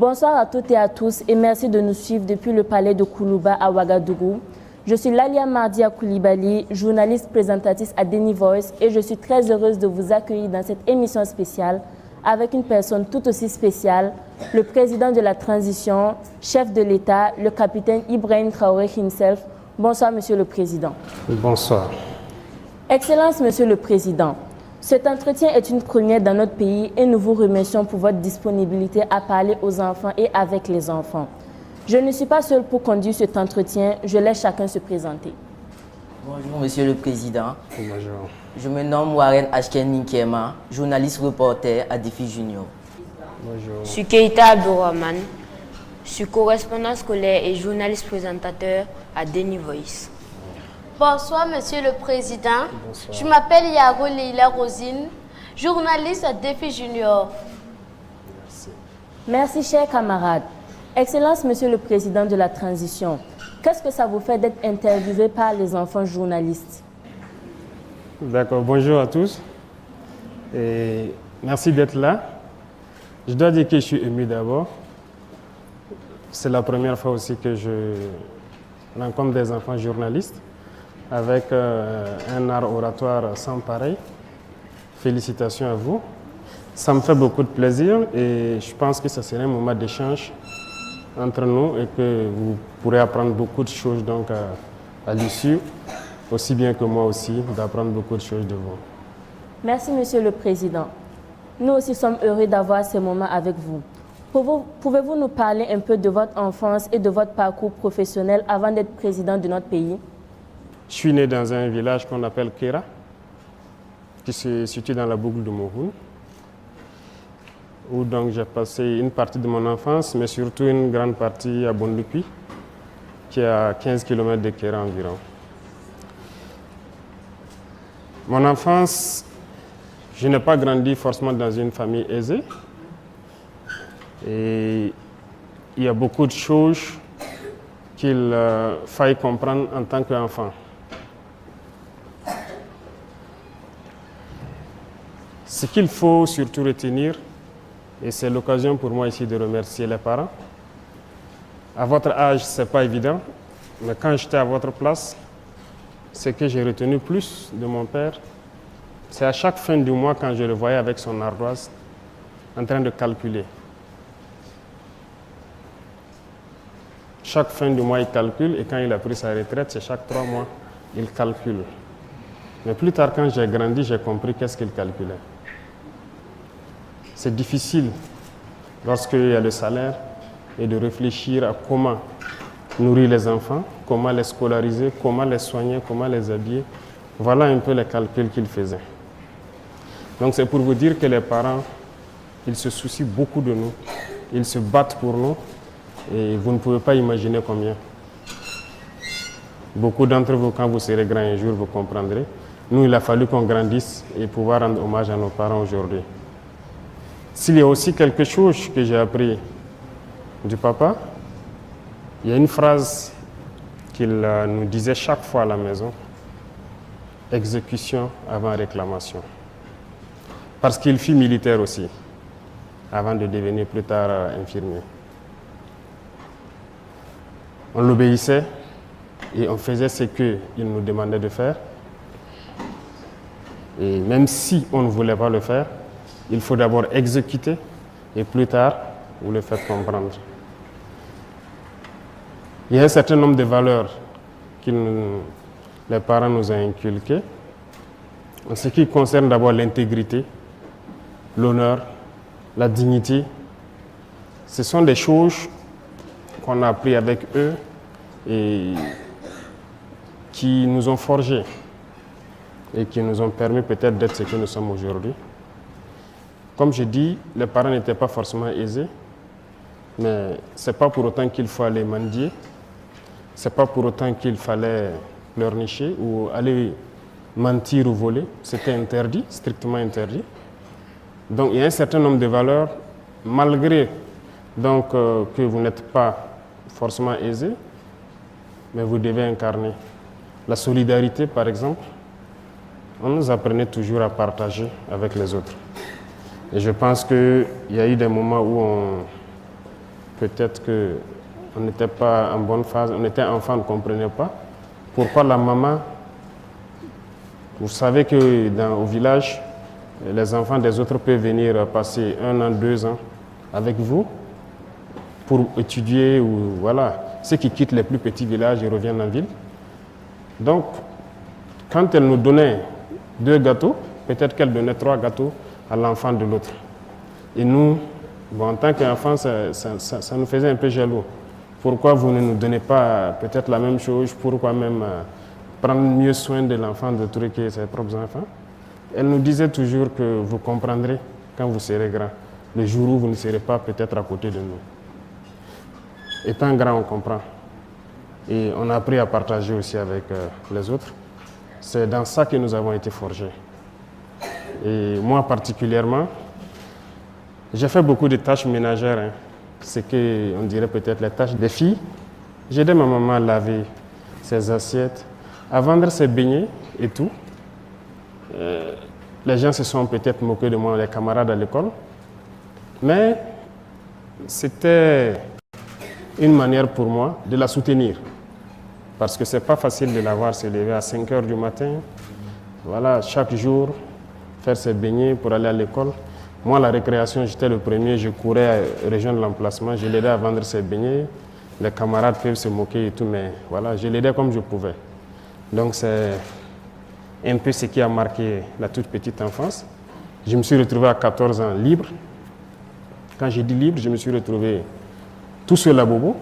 Bonsoir à toutes et à tous et merci de nous suivre depuis le palais de Koulouba à Ouagadougou. Je suis Lalia Mardia Koulibaly, journaliste présentatrice à Deni Voice et je suis très heureuse de vous accueillir dans cette émission spéciale avec une personne tout aussi spéciale, le président de la transition, chef de l'État, le capitaine Ibrahim Traoré himself. Bonsoir, Monsieur le Président. Bonsoir. Excellence, Monsieur le Président. Cet entretien est une première dans notre pays et nous vous remercions pour votre disponibilité à parler aux enfants et avec les enfants. Je ne suis pas seule pour conduire cet entretien, je laisse chacun se présenter. Bonjour Monsieur le Président. Bonjour. Je me nomme Warren Ashken Ninkema, journaliste reporter à Défi Junior. Bonjour. Je suis Keita Abdourahman. Je suis correspondant scolaire et journaliste présentateur à Deni Voice. Bonsoir Monsieur le Président. Bonsoir. Je m'appelle Yaro Leila Rosine, journaliste à Défi Junior. Merci, chers camarades. Excellence, Monsieur le Président de la transition. Qu'est-ce que ça vous fait d'être interviewé par les enfants journalistes? D'accord, bonjour à tous. Et merci d'être là. Je dois dire que je suis ému d'abord. C'est la première fois aussi que je rencontre des enfants journalistes avec un art oratoire sans pareil. Félicitations à vous. Ça me fait beaucoup de plaisir et je pense que ce serait un moment d'échange entre nous et que vous pourrez apprendre beaucoup de choses donc à l'issue, aussi bien que moi aussi, d'apprendre beaucoup de choses de vous. Merci, Monsieur le Président. Nous aussi sommes heureux d'avoir ces moments avec vous. Pouvez-vous nous parler un peu de votre enfance et de votre parcours professionnel avant d'être président de notre pays? Je suis né dans un village qu'on appelle Kera, qui se situe dans la boucle de Mouhoun, où donc j'ai passé une partie de mon enfance, mais surtout une grande partie à Bondupi, qui est à 15 km de Kera environ. Mon enfance, je n'ai pas grandi forcément dans une famille aisée. Et il y a beaucoup de choses qu'il faille comprendre en tant qu'enfant. Ce qu'il faut surtout retenir, et c'est l'occasion pour moi ici de remercier les parents. À votre âge, ce n'est pas évident, mais quand j'étais à votre place, ce que j'ai retenu plus de mon père, c'est à chaque fin du mois quand je le voyais avec son ardoise en train de calculer. Chaque fin du mois, il calcule et quand il a pris sa retraite, c'est chaque 3 mois, il calcule. Mais plus tard, quand j'ai grandi, j'ai compris qu'est-ce qu'il calculait. C'est difficile, lorsqu'il y a le salaire, et de réfléchir à comment nourrir les enfants, comment les scolariser, comment les soigner, comment les habiller. Voilà un peu les calculs qu'il faisait. Donc c'est pour vous dire que les parents, ils se soucient beaucoup de nous, ils se battent pour nous, et vous ne pouvez pas imaginer combien. Beaucoup d'entre vous, quand vous serez grands un jour, vous comprendrez. Nous, il a fallu qu'on grandisse et pouvoir rendre hommage à nos parents aujourd'hui. S'il y a aussi quelque chose que j'ai appris du papa, il y a une phrase qu'il nous disait chaque fois à la maison: exécution avant réclamation. Parce qu'il fut militaire aussi, avant de devenir plus tard infirmier. On l'obéissait et on faisait ce qu'il nous demandait de faire. Et même si on ne voulait pas le faire, il faut d'abord exécuter et plus tard, vous le faites comprendre. Il y a un certain nombre de valeurs que les parents nous ont inculquées. En ce qui concerne d'abord l'intégrité, l'honneur, la dignité, ce sont des choses qu'on a appris avec eux et qui nous ont forgés et qui nous ont permis peut-être d'être ce que nous sommes aujourd'hui. Comme je dis, les parents n'étaient pas forcément aisés, mais ce n'est pas pour autant qu'il faut aller mendier, ce n'est pas pour autant qu'il fallait pleurnicher ou aller mentir ou voler. C'était interdit, strictement interdit. Donc il y a un certain nombre de valeurs, malgré donc, que vous n'êtes pas forcément aisé, mais vous devez incarner. La solidarité, par exemple, on nous apprenait toujours à partager avec les autres. Et je pense qu'il y a eu des moments où peut-être qu'on n'était pas en bonne phase, on était enfant, on ne comprenait pas. Pourquoi la maman, vous savez qu'au village, les enfants des autres peuvent venir passer 1 an, 2 ans avec vous pour étudier ou voilà. Ceux qui quittent les plus petits villages et reviennent en ville. Donc, quand elle nous donnait 2 gâteaux, peut-être qu'elle donnait 3 gâteaux à l'enfant de l'autre. Et nous, bon, en tant qu'enfants, ça nous faisait un peu jaloux. Pourquoi vous ne nous donnez pas peut-être la même chose? Pourquoi même prendre mieux soin de l'enfant de trucs que ses propres enfants? Elle nous disait toujours que vous comprendrez quand vous serez grand, le jour où vous ne serez pas peut-être à côté de nous. Étant grand, on comprend. Et on a appris à partager aussi avec les autres. C'est dans ça que nous avons été forgés. Et moi particulièrement, j'ai fait beaucoup de tâches ménagères, hein. C'est qu'on dirait peut-être les tâches des filles. J'aidais ma maman à laver ses assiettes, à vendre ses beignets et tout. Les gens se sont peut-être moqués de moi, les camarades à l'école. Mais c'était une manière pour moi de la soutenir. Parce que ce n'est pas facile de la voir se lever à 5 h du matin. Voilà, chaque jour, faire ses beignets pour aller à l'école. Moi, la récréation, j'étais le premier, je courais à rejoindre l'emplacement, je l'aidais à vendre ses beignets. Les camarades peuvent se moquer et tout, mais voilà, je l'aidais comme je pouvais. Donc c'est un peu ce qui a marqué la toute petite enfance. Je me suis retrouvé à 14 ans libre. Quand j'ai dit libre, je me suis retrouvé tout seul à Bobo,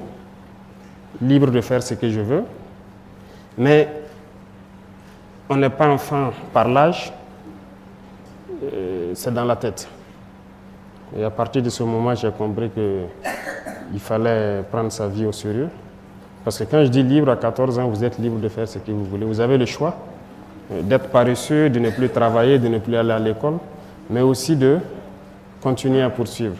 libre de faire ce que je veux. Mais on n'est pas enfant par l'âge, c'est dans la tête. Et à partir de ce moment, j'ai compris qu'il fallait prendre sa vie au sérieux. Parce que quand je dis libre, à 14 ans, vous êtes libre de faire ce que vous voulez. Vous avez le choix d'être paresseux, de ne plus travailler, de ne plus aller à l'école, mais aussi de continuer à poursuivre.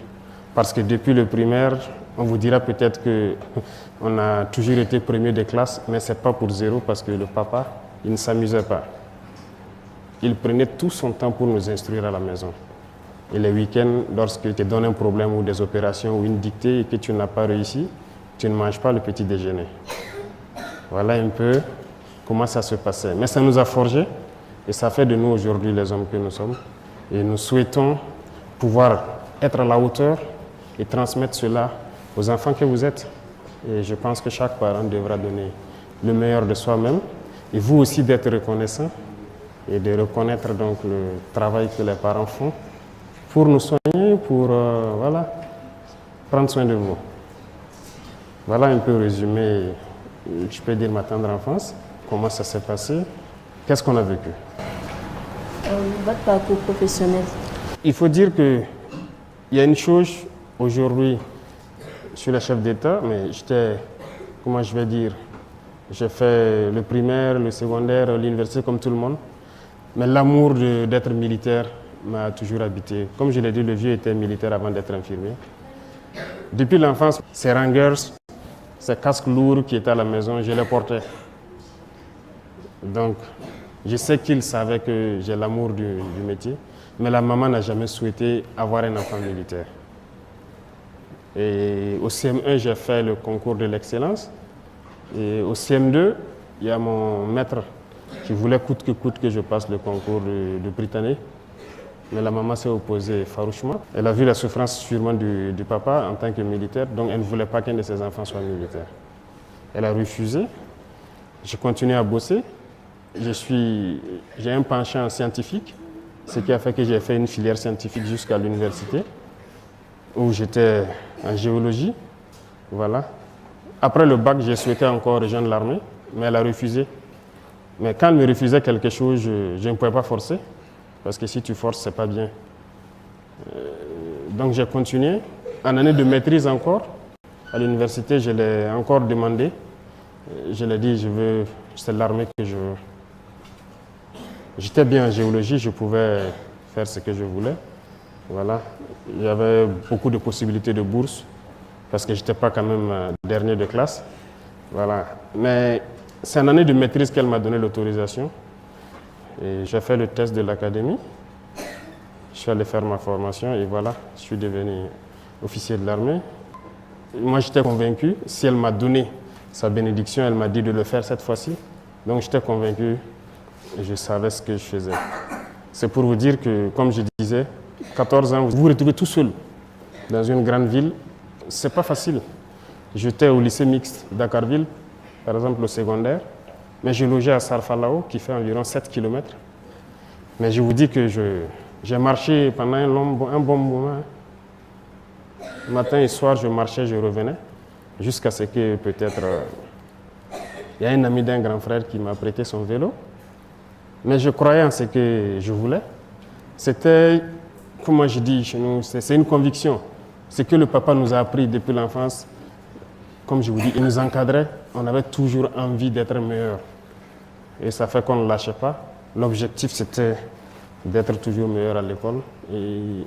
Parce que depuis le primaire, on vous dira peut-être qu'on a toujours été premier de classe, mais ce n'est pas pour zéro parce que le papa, il ne s'amusait pas. Il prenait tout son temps pour nous instruire à la maison. Et les week-ends, lorsqu'il te donne un problème ou des opérations ou une dictée et que tu n'as pas réussi, tu ne manges pas le petit déjeuner. Voilà un peu comment ça se passait. Mais ça nous a forgés et ça fait de nous aujourd'hui les hommes que nous sommes. Et nous souhaitons pouvoir être à la hauteur et transmettre cela aux enfants que vous êtes. Et je pense que chaque parent devra donner le meilleur de soi-même et vous aussi d'être reconnaissant et de reconnaître donc le travail que les parents font pour nous soigner, pour voilà, prendre soin de vous. Voilà un peu résumé, je peux dire ma tendre enfance, comment ça s'est passé, qu'est-ce qu'on a vécu. Votre parcours professionnel. Il faut dire qu'il y a une chose aujourd'hui, je suis le chef d'État, mais j'étais, comment je vais dire, j'ai fait le primaire, le secondaire, l'université comme tout le monde, mais l'amour d'être militaire m'a toujours habité. Comme je l'ai dit, le vieux était militaire avant d'être infirmier. Depuis l'enfance, ces rangers, ces casques lourds qui étaient à la maison, je les portais. Donc, je sais qu'il savait que j'ai l'amour du métier, mais la maman n'a jamais souhaité avoir un enfant militaire. Et au CM1, j'ai fait le concours de l'excellence. Et au CM2, il y a mon maître qui voulait coûte que je passe le concours de Britannique. Mais la maman s'est opposée farouchement. Elle a vu la souffrance sûrement du papa en tant que militaire, donc elle ne voulait pas qu'un de ses enfants soit militaire. Elle a refusé. J'ai continué à bosser. J'ai un penchant scientifique, ce qui a fait que j'ai fait une filière scientifique jusqu'à l'université, où j'étais en géologie. Voilà. Après le bac, j'ai souhaité encore rejoindre l'armée, mais elle a refusé. Mais quand elle me refusait quelque chose, je ne pouvais pas forcer. Parce que si tu forces, ce n'est pas bien. Donc j'ai continué. En année de maîtrise encore, à l'université, je l'ai encore demandé. Je l'ai dit, c'est l'armée que je veux. J'étais bien en géologie, je pouvais faire ce que je voulais. Voilà. Il y avait beaucoup de possibilités de bourse, parce que je n'étais pas quand même dernier de classe. Voilà. Mais c'est en année de maîtrise qu'elle m'a donné l'autorisation. Et j'ai fait le test de l'académie. Je suis allé faire ma formation et voilà, je suis devenu officier de l'armée. moi j'étais convaincu, si elle m'a donné sa bénédiction, elle m'a dit de le faire cette fois-ci. Donc j'étais convaincu et je savais ce que je faisais. C'est pour vous dire que, comme je disais, 14 ans, vous vous retrouvez tout seul dans une grande ville. C'est pas facile. J'étais au lycée mixte Dakarville, par exemple au secondaire, mais je logeais à Sarfalao, qui fait environ 7 km. Mais je vous dis que j'ai marché pendant un bon moment. Matin et soir, je marchais, je revenais, jusqu'à ce que peut-être il y a un ami d'un grand frère qui m'a prêté son vélo. Mais je croyais en ce que je voulais. C'était, comme je dis chez nous, c'est une conviction. Ce que le papa nous a appris depuis l'enfance, comme je vous dis, il nous encadrait. On avait toujours envie d'être meilleur. Et ça fait qu'on ne lâchait pas. L'objectif, c'était d'être toujours meilleur à l'école. Et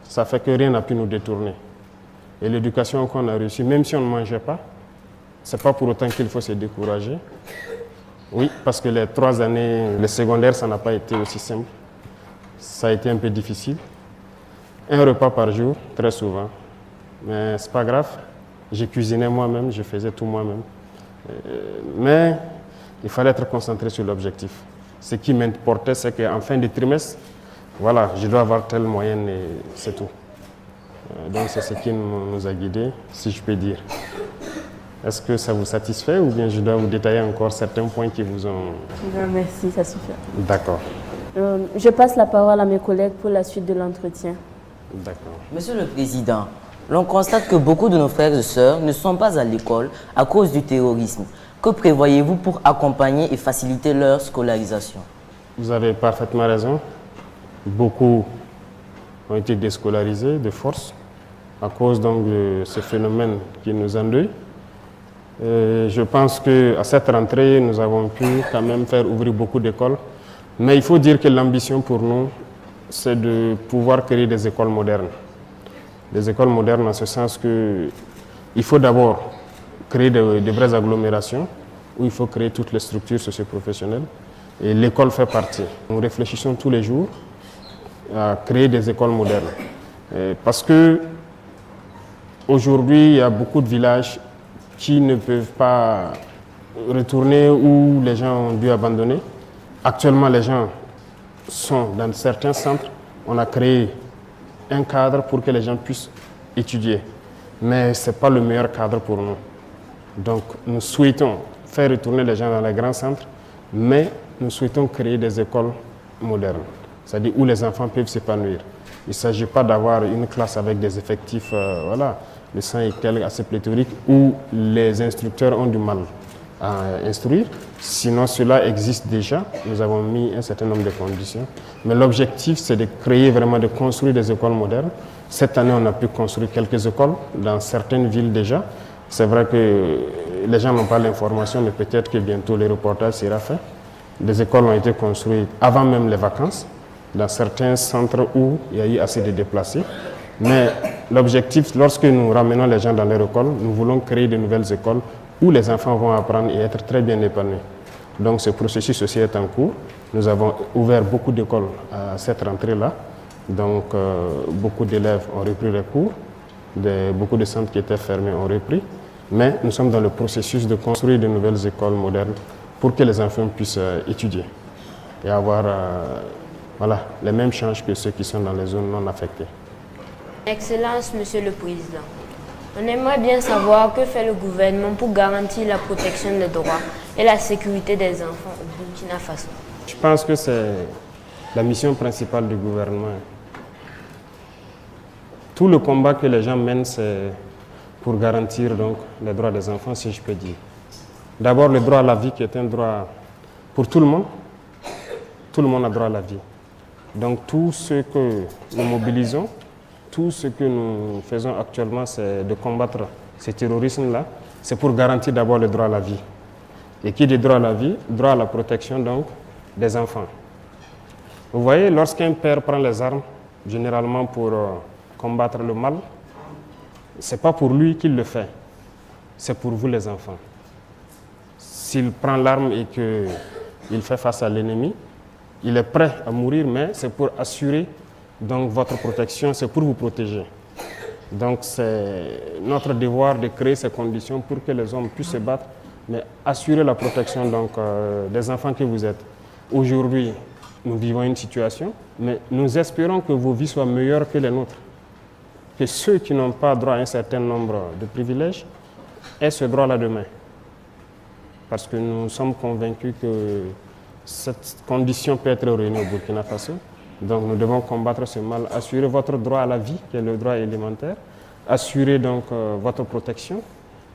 ça fait que rien n'a pu nous détourner. Et l'éducation qu'on a reçue, même si on ne mangeait pas, ce n'est pas pour autant qu'il faut se décourager. Oui, parce que les 3 années, le secondaire, ça n'a pas été aussi simple. Ça a été un peu difficile. Un repas par jour, très souvent. Mais ce n'est pas grave. J'ai cuisiné moi-même, je faisais tout moi-même. Mais il fallait être concentré sur l'objectif. Ce qui m'importait, c'est qu'en fin de trimestre, voilà, je dois avoir telle moyenne et c'est tout. Donc c'est ce qui nous a guidés, si je peux dire. Est-ce que ça vous satisfait ou bien je dois vous détailler encore certains points qui vous ont... Non, merci, ça suffit. D'accord. Je passe la parole à mes collègues pour la suite de l'entretien. D'accord. Monsieur le Président, l'on constate que beaucoup de nos frères et sœurs ne sont pas à l'école à cause du terrorisme. Que prévoyez-vous pour accompagner et faciliter leur scolarisation? Vous avez parfaitement raison. Beaucoup ont été déscolarisés de force à cause donc de ce phénomène qui nous endeuille. Je pense qu'à cette rentrée, nous avons pu quand même faire ouvrir beaucoup d'écoles. Mais il faut dire que l'ambition pour nous, c'est de pouvoir créer des écoles modernes. Des écoles modernes en ce sens qu'il faut d'abord créer de vraies agglomérations où il faut créer toutes les structures socioprofessionnelles. Et l'école fait partie. Nous réfléchissons tous les jours à créer des écoles modernes. Parce que aujourd'hui, il y a beaucoup de villages qui ne peuvent pas retourner où les gens ont dû abandonner. Actuellement, les gens sont dans certains centres. On a créé un cadre pour que les gens puissent étudier. Mais ce n'est pas le meilleur cadre pour nous. Donc, nous souhaitons faire retourner les gens dans les grands centres, mais nous souhaitons créer des écoles modernes, c'est-à-dire où les enfants peuvent s'épanouir. Il ne s'agit pas d'avoir une classe avec des effectifs, de 100 et quelques assez pléthoriques, où les instructeurs ont du mal à instruire. Sinon, cela existe déjà. Nous avons mis un certain nombre de conditions. Mais l'objectif, c'est de créer vraiment, de construire des écoles modernes. Cette année, on a pu construire quelques écoles dans certaines villes déjà. C'est vrai que les gens n'ont pas l'information, mais peut-être que bientôt le reportage sera fait. Des écoles ont été construites avant même les vacances, dans certains centres où il y a eu assez de déplacés. Mais l'objectif, lorsque nous ramenons les gens dans leur école, nous voulons créer de nouvelles écoles où les enfants vont apprendre et être très bien épanouis. Donc ce processus aussi est en cours. Nous avons ouvert beaucoup d'écoles à cette rentrée-là. Donc beaucoup d'élèves ont repris les cours. Beaucoup de centres qui étaient fermés ont repris. Mais nous sommes dans le processus de construire de nouvelles écoles modernes pour que les enfants puissent étudier et avoir les mêmes chances que ceux qui sont dans les zones non affectées. Excellence, Monsieur le Président. On aimerait bien savoir que fait le gouvernement pour garantir la protection des droits et la sécurité des enfants au Burkina Faso. Je pense que c'est la mission principale du gouvernement. Tout le combat que les gens mènent, c'est pour garantir donc, les droits des enfants, si je peux dire. D'abord, le droit à la vie qui est un droit pour tout le monde. Tout le monde a droit à la vie. Donc tout ce que nous mobilisons, tout ce que nous faisons actuellement, c'est de combattre ce terrorisme-là. C'est pour garantir d'abord le droit à la vie. Et qui dit droit à la vie, droit à la protection donc des enfants. Vous voyez, lorsqu'un père prend les armes, généralement pour combattre le mal, ce n'est pas pour lui qu'il le fait, c'est pour vous les enfants. S'il prend l'arme et qu'il fait face à l'ennemi, il est prêt à mourir, mais c'est pour assurer donc votre protection, c'est pour vous protéger. Donc c'est notre devoir de créer ces conditions pour que les hommes puissent se battre, mais assurer la protection des enfants que vous êtes. Aujourd'hui, nous vivons une situation, mais nous espérons que vos vies soient meilleures que les nôtres. Que ceux qui n'ont pas droit à un certain nombre de privilèges aient ce droit-là demain. Parce que nous sommes convaincus que cette condition peut être réunie au Burkina Faso. Donc nous devons combattre ce mal, assurer votre droit à la vie, qui est le droit élémentaire, assurer donc votre protection,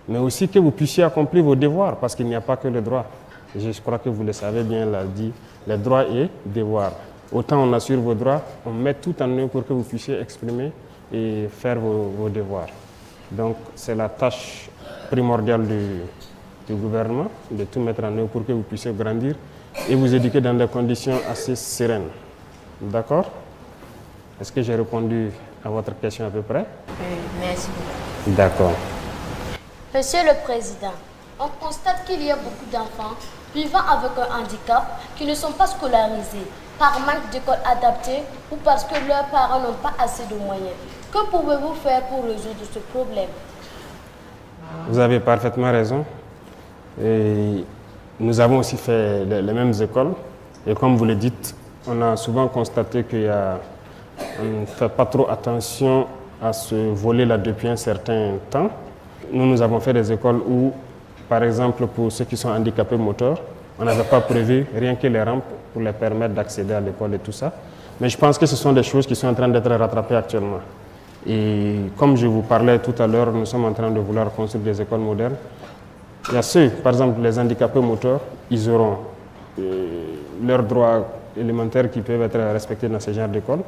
mais aussi que vous puissiez accomplir vos devoirs, parce qu'il n'y a pas que le droit. Je crois que vous le savez bien, l'a dit, les droits et devoirs. Autant on assure vos droits, on met tout en œuvre pour que vous puissiez exprimer et faire vos devoirs. Donc c'est la tâche primordiale du gouvernement, de tout mettre en œuvre pour que vous puissiez grandir et vous éduquer dans des conditions assez sereines. D'accord? Est-ce que j'ai répondu à votre question à peu près? Merci beaucoup. D'accord. Monsieur le Président, on constate qu'il y a beaucoup d'enfants vivant avec un handicap qui ne sont pas scolarisés par manque d'écoles adaptées ou parce que leurs parents n'ont pas assez de moyens. Que pouvez-vous faire pour résoudre ce problème? Vous avez parfaitement raison. Et nous avons aussi fait les mêmes écoles. Et comme vous le dites, on a souvent constaté qu'on ne fait pas trop attention à ce volet-là depuis un certain temps. Nous avons fait des écoles où, par exemple, pour ceux qui sont handicapés moteurs, on n'avait pas prévu rien que les rampes pour les permettre d'accéder à l'école et tout ça. Mais je pense que ce sont des choses qui sont en train d'être rattrapées actuellement. Et comme je vous parlais tout à l'heure, nous sommes en train de vouloir construire des écoles modernes. Il y a ceux, par exemple, les handicapés moteurs, ils auront leurs droits élémentaires qui peuvent être respectés dans ce genre d'école.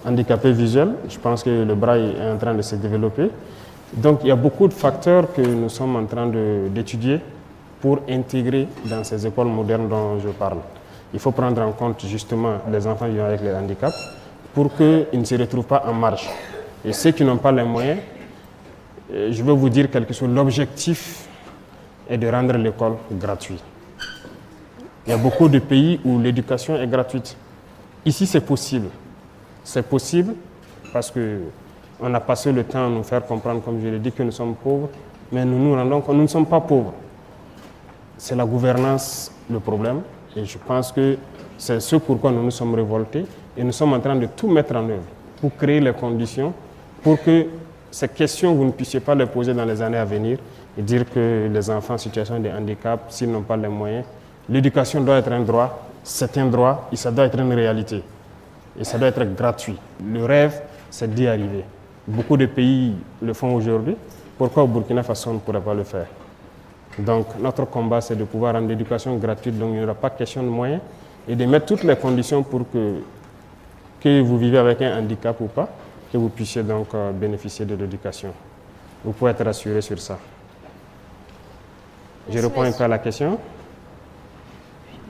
Handicapés visuels, je pense que le braille est en train de se développer. Donc il y a beaucoup de facteurs que nous sommes en train d'étudier pour intégrer dans ces écoles modernes dont je parle. Il faut prendre en compte justement les enfants vivant avec les handicaps pour qu'ils ne se retrouvent pas en marge. Et ceux qui n'ont pas les moyens, je veux vous dire quelque chose, l'objectif est de rendre l'école gratuite. Il y a beaucoup de pays où l'éducation est gratuite. Ici, c'est possible. C'est possible parce qu'on a passé le temps à nous faire comprendre, comme je l'ai dit, que nous sommes pauvres, mais nous nous rendons compte que nous ne sommes pas pauvres. C'est la gouvernance le problème, et je pense que c'est ce pourquoi nous nous sommes révoltés, et nous sommes en train de tout mettre en œuvre pour créer les conditions pour que ces questions, vous ne puissiez pas les poser dans les années à venir et dire que les enfants en situation de handicap, s'ils n'ont pas les moyens, l'éducation doit être un droit, c'est un droit et ça doit être une réalité. Et ça doit être gratuit. Le rêve, c'est d'y arriver. Beaucoup de pays le font aujourd'hui. Pourquoi au Burkina Faso on ne pourrait pas le faire? Donc notre combat, c'est de pouvoir rendre l'éducation gratuite, donc il n'y aura pas question de moyens, et de mettre toutes les conditions pour que vous vivez avec un handicap ou pas, que vous puissiez donc bénéficier de l'éducation. Vous pouvez être rassuré sur ça. Je réponds un peu à la question.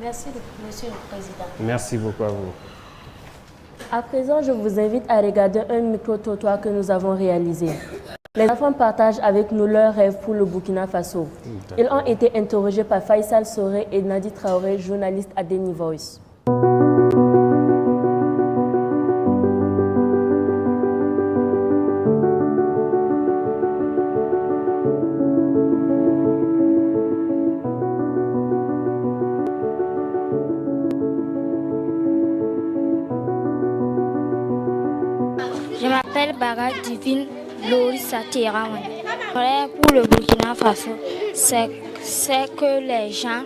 Merci, Monsieur le Président. Merci beaucoup à vous. À présent, je vous invite à regarder un micro-trottoir que nous avons réalisé. Les enfants partagent avec nous leurs rêves pour le Burkina Faso. Ils ont été interrogés par Faisal Soré et Nadi Traoré, journalistes à Deni Voice. Je m'appelle Baga Divine Lorissa Tirawan. Mon rêve pour le Burkina Faso, c'est que les gens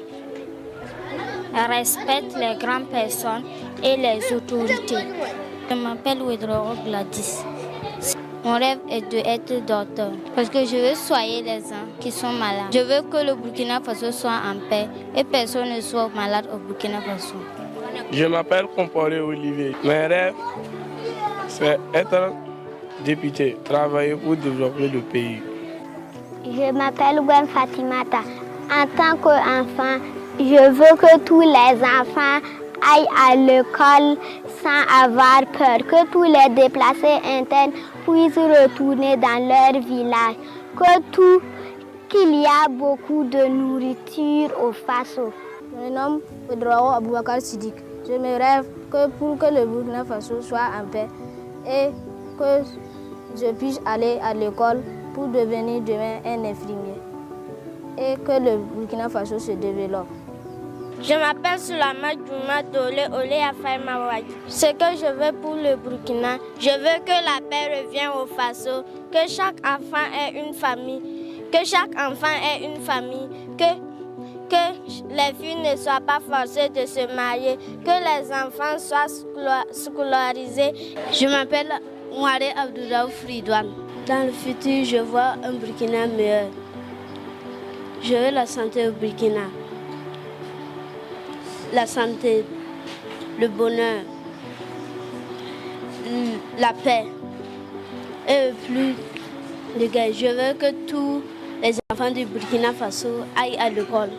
respectent les grandes personnes et les autorités. Je m'appelle Wedroro Gladys. Mon rêve est d'être docteur parce que je veux soigner les gens qui sont malades. Je veux que le Burkina Faso soit en paix et personne ne soit malade au Burkina Faso. Je m'appelle Comporé Olivier. Mon rêve, c'est être député, travailler pour développer le pays. Je m'appelle Gwen Fatimata. En tant qu'enfant, je veux que tous les enfants aillent à l'école sans avoir peur, que tous les déplacés internes puissent retourner dans leur village, qu'il y a beaucoup de nourriture au Faso. Je me nomme Pedro Aboubakar Sidik. Je me rêve que pour que le Burkina Faso soit en paix et que je puisse aller à l'école pour devenir demain un infirmier et que le Burkina Faso se développe. Je m'appelle Soulama Djouma Dole Ole Afai. Ce que je veux pour le Burkina, je veux que la paix revienne au Faso, que chaque enfant ait une famille, que les filles ne soient pas forcées de se marier, que les enfants soient scolarisés. Je m'appelle Mouare Abdouraouf Ridouane. Dans le futur, je vois un Burkina meilleur. Je veux la santé au Burkina. La santé, le bonheur, la paix et plus de gars. Je veux que tous les enfants du Burkina Faso aillent à l'école.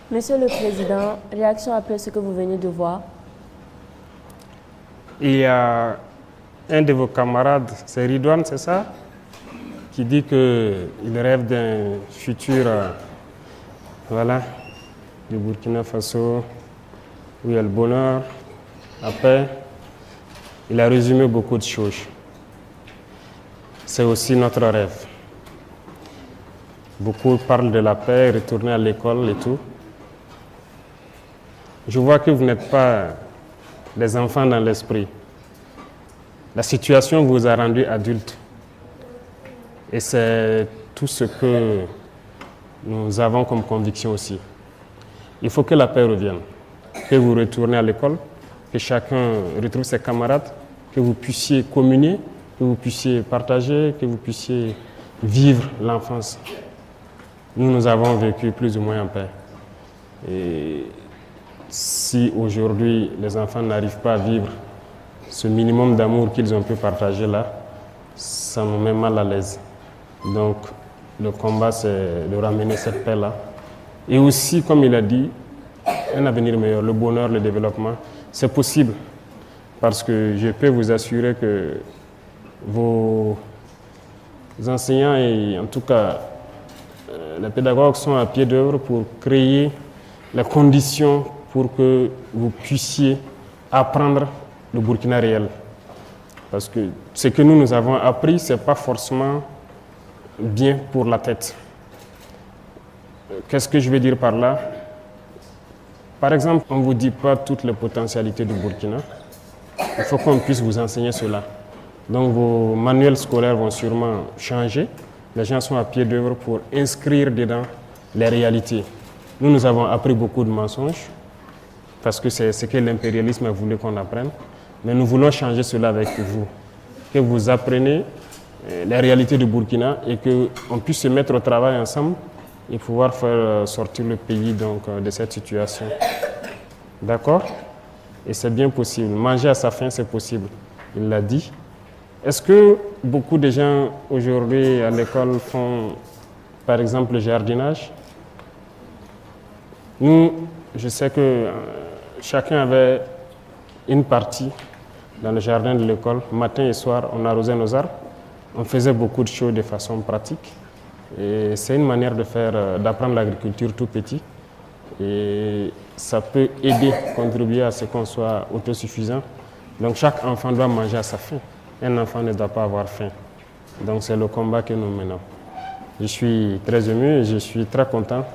Monsieur le Président, réaction après ce que vous venez de voir. Il y a un de vos camarades, c'est Ridouane, c'est ça, qui dit qu'il rêve d'un futur, voilà, du Burkina Faso, où il y a le bonheur, la paix. Il a résumé beaucoup de choses. C'est aussi notre rêve. Beaucoup parlent de la paix, retourner à l'école et tout. Je vois que vous n'êtes pas des enfants dans l'esprit. La situation vous a rendu adulte. Et c'est tout ce que nous avons comme conviction aussi. Il faut que la paix revienne, que vous retournez à l'école, que chacun retrouve ses camarades, que vous puissiez communier, que vous puissiez partager, que vous puissiez vivre l'enfance. Nous avons vécu plus ou moins en paix. Et si aujourd'hui les enfants n'arrivent pas à vivre ce minimum d'amour qu'ils ont pu partager là, ça nous met mal à l'aise. Donc le combat, c'est de ramener cette paix-là. Et aussi, comme il a dit, un avenir meilleur, le bonheur, le développement, c'est possible. Parce que je peux vous assurer que vos enseignants et en tout cas les pédagogues sont à pied d'œuvre pour créer les conditions pour que vous puissiez apprendre le Burkina réel. Parce que ce que nous avons appris, ce n'est pas forcément bien pour la tête. Qu'est-ce que je veux dire par là? Par exemple, on ne vous dit pas toutes les potentialités du Burkina. Il faut qu'on puisse vous enseigner cela. Donc vos manuels scolaires vont sûrement changer. Les gens sont à pied d'œuvre pour inscrire dedans les réalités. Nous avons appris beaucoup de mensonges, parce que c'est ce que l'impérialisme a voulu qu'on apprenne. Mais nous voulons changer cela avec vous. Que vous appreniez les réalités du Burkina et qu'on puisse se mettre au travail ensemble et pouvoir faire sortir le pays donc, de cette situation. D'accord? Et c'est bien possible. Manger à sa faim, c'est possible. Il l'a dit. Est-ce que beaucoup de gens aujourd'hui à l'école font, par exemple, le jardinage? Nous, je sais que chacun avait une partie dans le jardin de l'école. Matin et soir, on arrosait nos arbres. On faisait beaucoup de choses de façon pratique. Et c'est une manière d'apprendre l'agriculture tout petit. Et ça peut aider, contribuer à ce qu'on soit autosuffisant. Donc chaque enfant doit manger à sa faim. Un enfant ne doit pas avoir faim. Donc c'est le combat que nous menons. Je suis très ému et je suis très content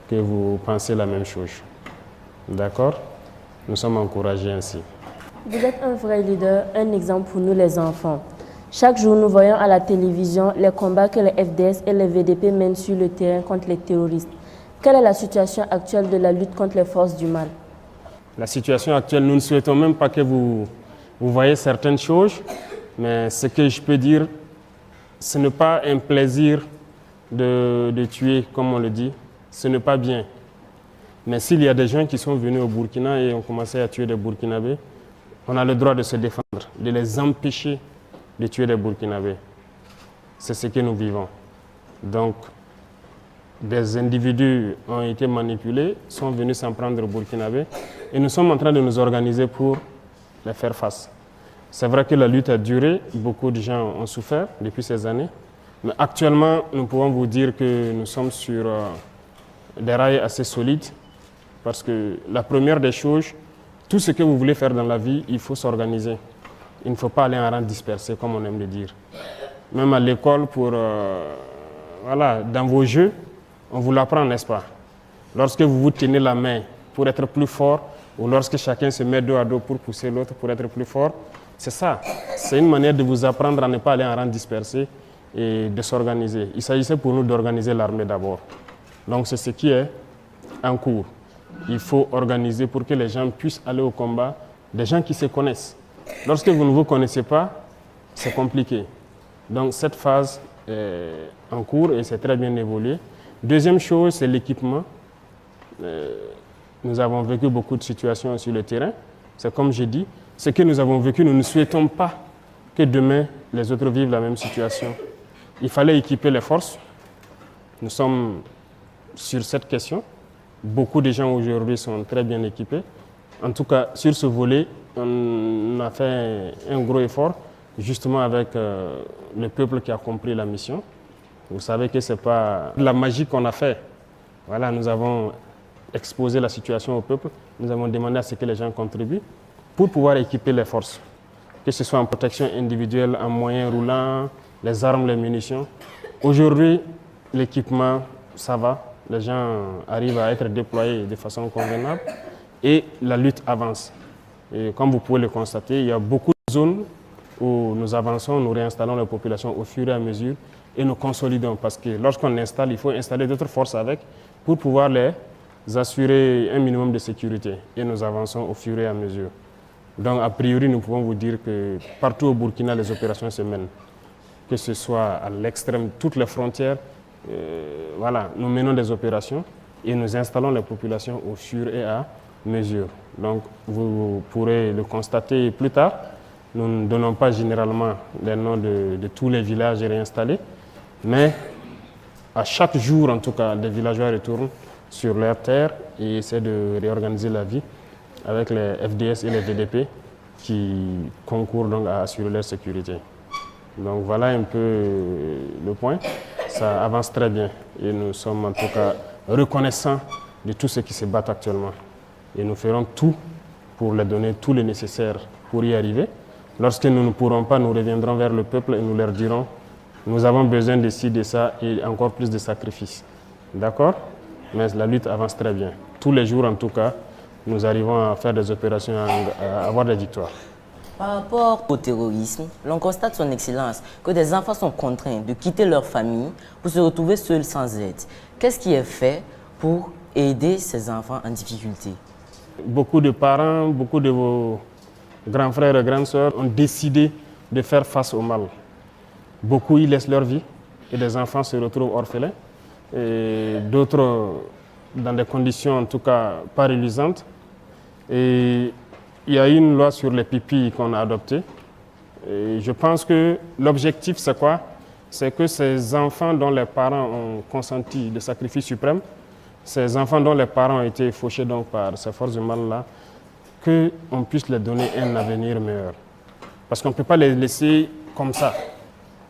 que vous pensiez la même chose. D'accord? Nous sommes encouragés ainsi. Vous êtes un vrai leader, un exemple pour nous les enfants. Chaque jour, nous voyons à la télévision les combats que les FDS et les VDP mènent sur le terrain contre les terroristes. Quelle est la situation actuelle de la lutte contre les forces du mal? La situation actuelle, nous ne souhaitons même pas que vous voyez certaines choses, mais ce que je peux dire, ce n'est pas un plaisir de tuer, comme on le dit, ce n'est pas bien. Mais s'il y a des gens qui sont venus au Burkina et ont commencé à tuer des Burkinabés, on a le droit de se défendre, de les empêcher de tuer des Burkinabés. C'est ce que nous vivons. Donc, des individus ont été manipulés, sont venus s'en prendre aux Burkinabés et nous sommes en train de nous organiser pour les faire face. C'est vrai que la lutte a duré, beaucoup de gens ont souffert depuis ces années, mais actuellement, nous pouvons vous dire que nous sommes sur des rails assez solides parce que la première des choses, tout ce que vous voulez faire dans la vie, il faut s'organiser. Il ne faut pas aller en rang dispersé, comme on aime le dire. Même à l'école, voilà, dans vos jeux, on vous l'apprend, n'est-ce pas? Lorsque vous vous tenez la main pour être plus fort, ou lorsque chacun se met dos à dos pour pousser l'autre pour être plus fort, c'est ça. C'est une manière de vous apprendre à ne pas aller en rang dispersé et de s'organiser. Il s'agissait pour nous d'organiser l'armée d'abord. Donc c'est ce qui est en cours. Il faut organiser pour que les gens puissent aller au combat, des gens qui se connaissent. Lorsque vous ne vous connaissez pas, c'est compliqué. Donc cette phase est en cours et c'est très bien évolué. Deuxième chose, c'est l'équipement. Nous avons vécu beaucoup de situations sur le terrain. C'est comme j'ai dit, ce que nous avons vécu, nous ne souhaitons pas que demain, les autres vivent la même situation. Il fallait équiper les forces. Nous sommes sur cette question. Beaucoup de gens aujourd'hui sont très bien équipés. En tout cas, sur ce volet, on a fait un gros effort, justement avec le peuple qui a compris la mission. Vous savez que ce n'est pas la magie qu'on a fait. Voilà, nous avons exposé la situation au peuple. Nous avons demandé à ce que les gens contribuent pour pouvoir équiper les forces, que ce soit en protection individuelle, en moyens roulants, les armes, les munitions. Aujourd'hui, l'équipement, ça va. Les gens arrivent à être déployés de façon convenable et la lutte avance. Et comme vous pouvez le constater, il y a beaucoup de zones où nous avançons, nous réinstallons la population au fur et à mesure et nous consolidons. Parce que lorsqu'on installe, il faut installer d'autres forces avec pour pouvoir les assurer un minimum de sécurité. Et nous avançons au fur et à mesure. Donc, a priori, nous pouvons vous dire que partout au Burkina, les opérations se mènent. Que ce soit à l'extrême, toutes les frontières, voilà, nous menons des opérations et nous installons les populations au fur et à mesure. Donc, vous pourrez le constater plus tard. Nous ne donnons pas généralement les noms de tous les villages réinstallés, mais à chaque jour, en tout cas, des villageois retournent sur leur terre et essaient de réorganiser la vie avec les FDS et les VDP qui concourent donc à assurer leur sécurité. Donc voilà un peu le point. Ça avance très bien et nous sommes en tout cas reconnaissants de tous ceux qui se battent actuellement. Et nous ferons tout pour leur donner tout le nécessaire pour y arriver. Lorsque nous ne pourrons pas, nous reviendrons vers le peuple et nous leur dirons nous avons besoin de ci, de ça et encore plus de sacrifices. D'accord? Mais la lutte avance très bien. Tous les jours, en tout cas, nous arrivons à faire des opérations, à avoir des victoires. Par rapport au terrorisme, l'on constate son excellence que des enfants sont contraints de quitter leur famille pour se retrouver seuls sans aide. Qu'est-ce qui est fait pour aider ces enfants en difficulté? Beaucoup de parents, beaucoup de vos grands frères et grandes sœurs ont décidé de faire face au mal. Beaucoup y laissent leur vie et des enfants se retrouvent orphelins. Et d'autres dans des conditions en tout cas pas reluisantes. Et il y a une loi sur les pipis qu'on a adoptée. Et je pense que l'objectif, c'est quoi? C'est que ces enfants dont les parents ont consenti le sacrifice suprême, ces enfants dont les parents ont été fauchés donc par ces forces du mal-là, qu'on puisse leur donner un avenir meilleur. Parce qu'on ne peut pas les laisser comme ça.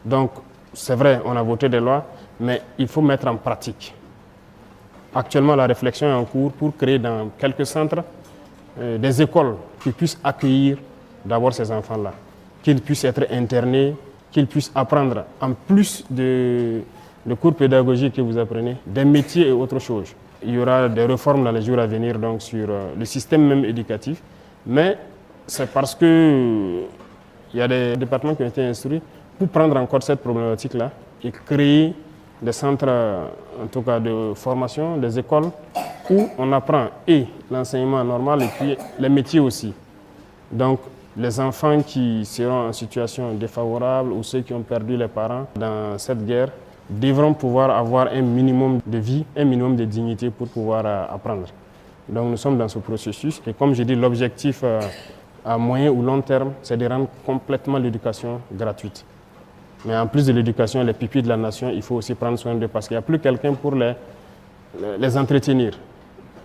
Donc, c'est vrai, on a voté des lois, mais il faut mettre en pratique. Actuellement, la réflexion est en cours pour créer dans quelques centres des écoles qui puissent accueillir d'abord ces enfants-là, qu'ils puissent être internés, qu'ils puissent apprendre, en plus de cours pédagogiques que vous apprenez, des métiers et autre chose. Il y aura des réformes dans les jours à venir donc, sur le système même éducatif, mais c'est parce qu'il y a des départements qui ont été instruits pour prendre en compte cette problématique-là et créer des centres, en tout cas de formation, des écoles, où on apprend et l'enseignement normal et puis les métiers aussi. Donc, les enfants qui seront en situation défavorable ou ceux qui ont perdu les parents dans cette guerre devront pouvoir avoir un minimum de vie, un minimum de dignité pour pouvoir apprendre. Donc nous sommes dans ce processus et comme je dis, l'objectif à moyen ou long terme, c'est de rendre complètement l'éducation gratuite. Mais en plus de l'éducation, les pupilles de la nation, il faut aussi prendre soin d'eux parce qu'il n'y a plus quelqu'un pour les entretenir.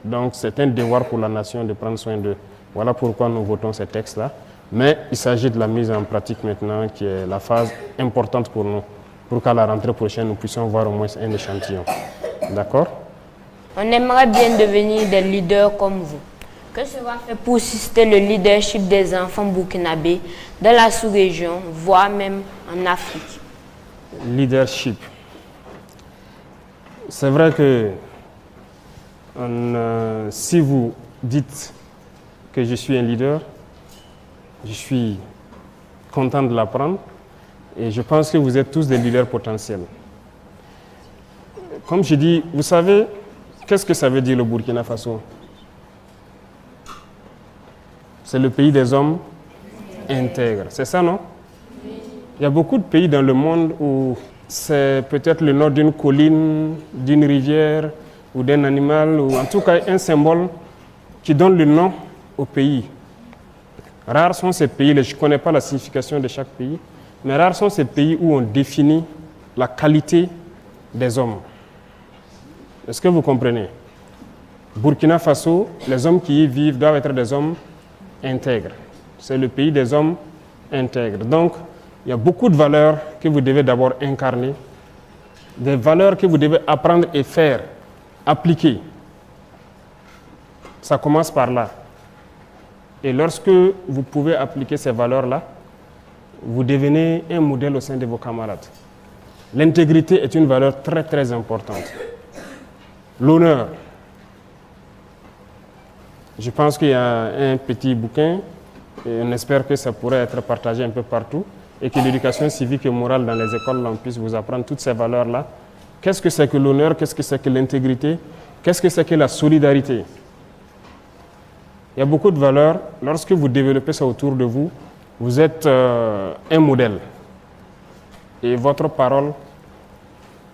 Donc c'est un devoir pour la nation de prendre soin d'eux. Voilà pourquoi nous votons ces textes-là. Mais il s'agit de la mise en pratique maintenant qui est la phase importante pour nous, pour qu'à la rentrée prochaine, nous puissions voir au moins un échantillon. D'accord? On aimerait bien devenir des leaders comme vous. Que sera fait pour susciter le leadership des enfants burkinabés dans la sous-région, voire même en Afrique? Leadership. C'est vrai que si vous dites que je suis un leader, je suis content de l'apprendre et je pense que vous êtes tous des leaders potentiels. Comme je dis, vous savez, qu'est-ce que ça veut dire le Burkina Faso? C'est le pays des hommes intègres. C'est ça, non? Il y a beaucoup de pays dans le monde où c'est peut-être le nom d'une colline, d'une rivière ou d'un animal, ou en tout cas un symbole qui donne le nom au pays. Rares sont ces pays, je ne connais pas la signification de chaque pays, mais rares sont ces pays où on définit la qualité des hommes. Est-ce que vous comprenez? Burkina Faso, les hommes qui y vivent doivent être des hommes intègres. C'est le pays des hommes intègres. Donc, il y a beaucoup de valeurs que vous devez d'abord incarner, des valeurs que vous devez apprendre et faire, appliquer. Ça commence par là. Et lorsque vous pouvez appliquer ces valeurs-là, vous devenez un modèle au sein de vos camarades. L'intégrité est une valeur très très importante. L'honneur. Je pense qu'il y a un petit bouquin, et on espère que ça pourrait être partagé un peu partout, et que l'éducation civique et morale dans les écoles on puisse vous apprendre toutes ces valeurs-là. Qu'est-ce que c'est que l'honneur? Qu'est-ce que c'est que l'intégrité? Qu'est-ce que c'est que la solidarité? Il y a beaucoup de valeurs. Lorsque vous développez ça autour de vous, vous êtes un modèle. Et votre parole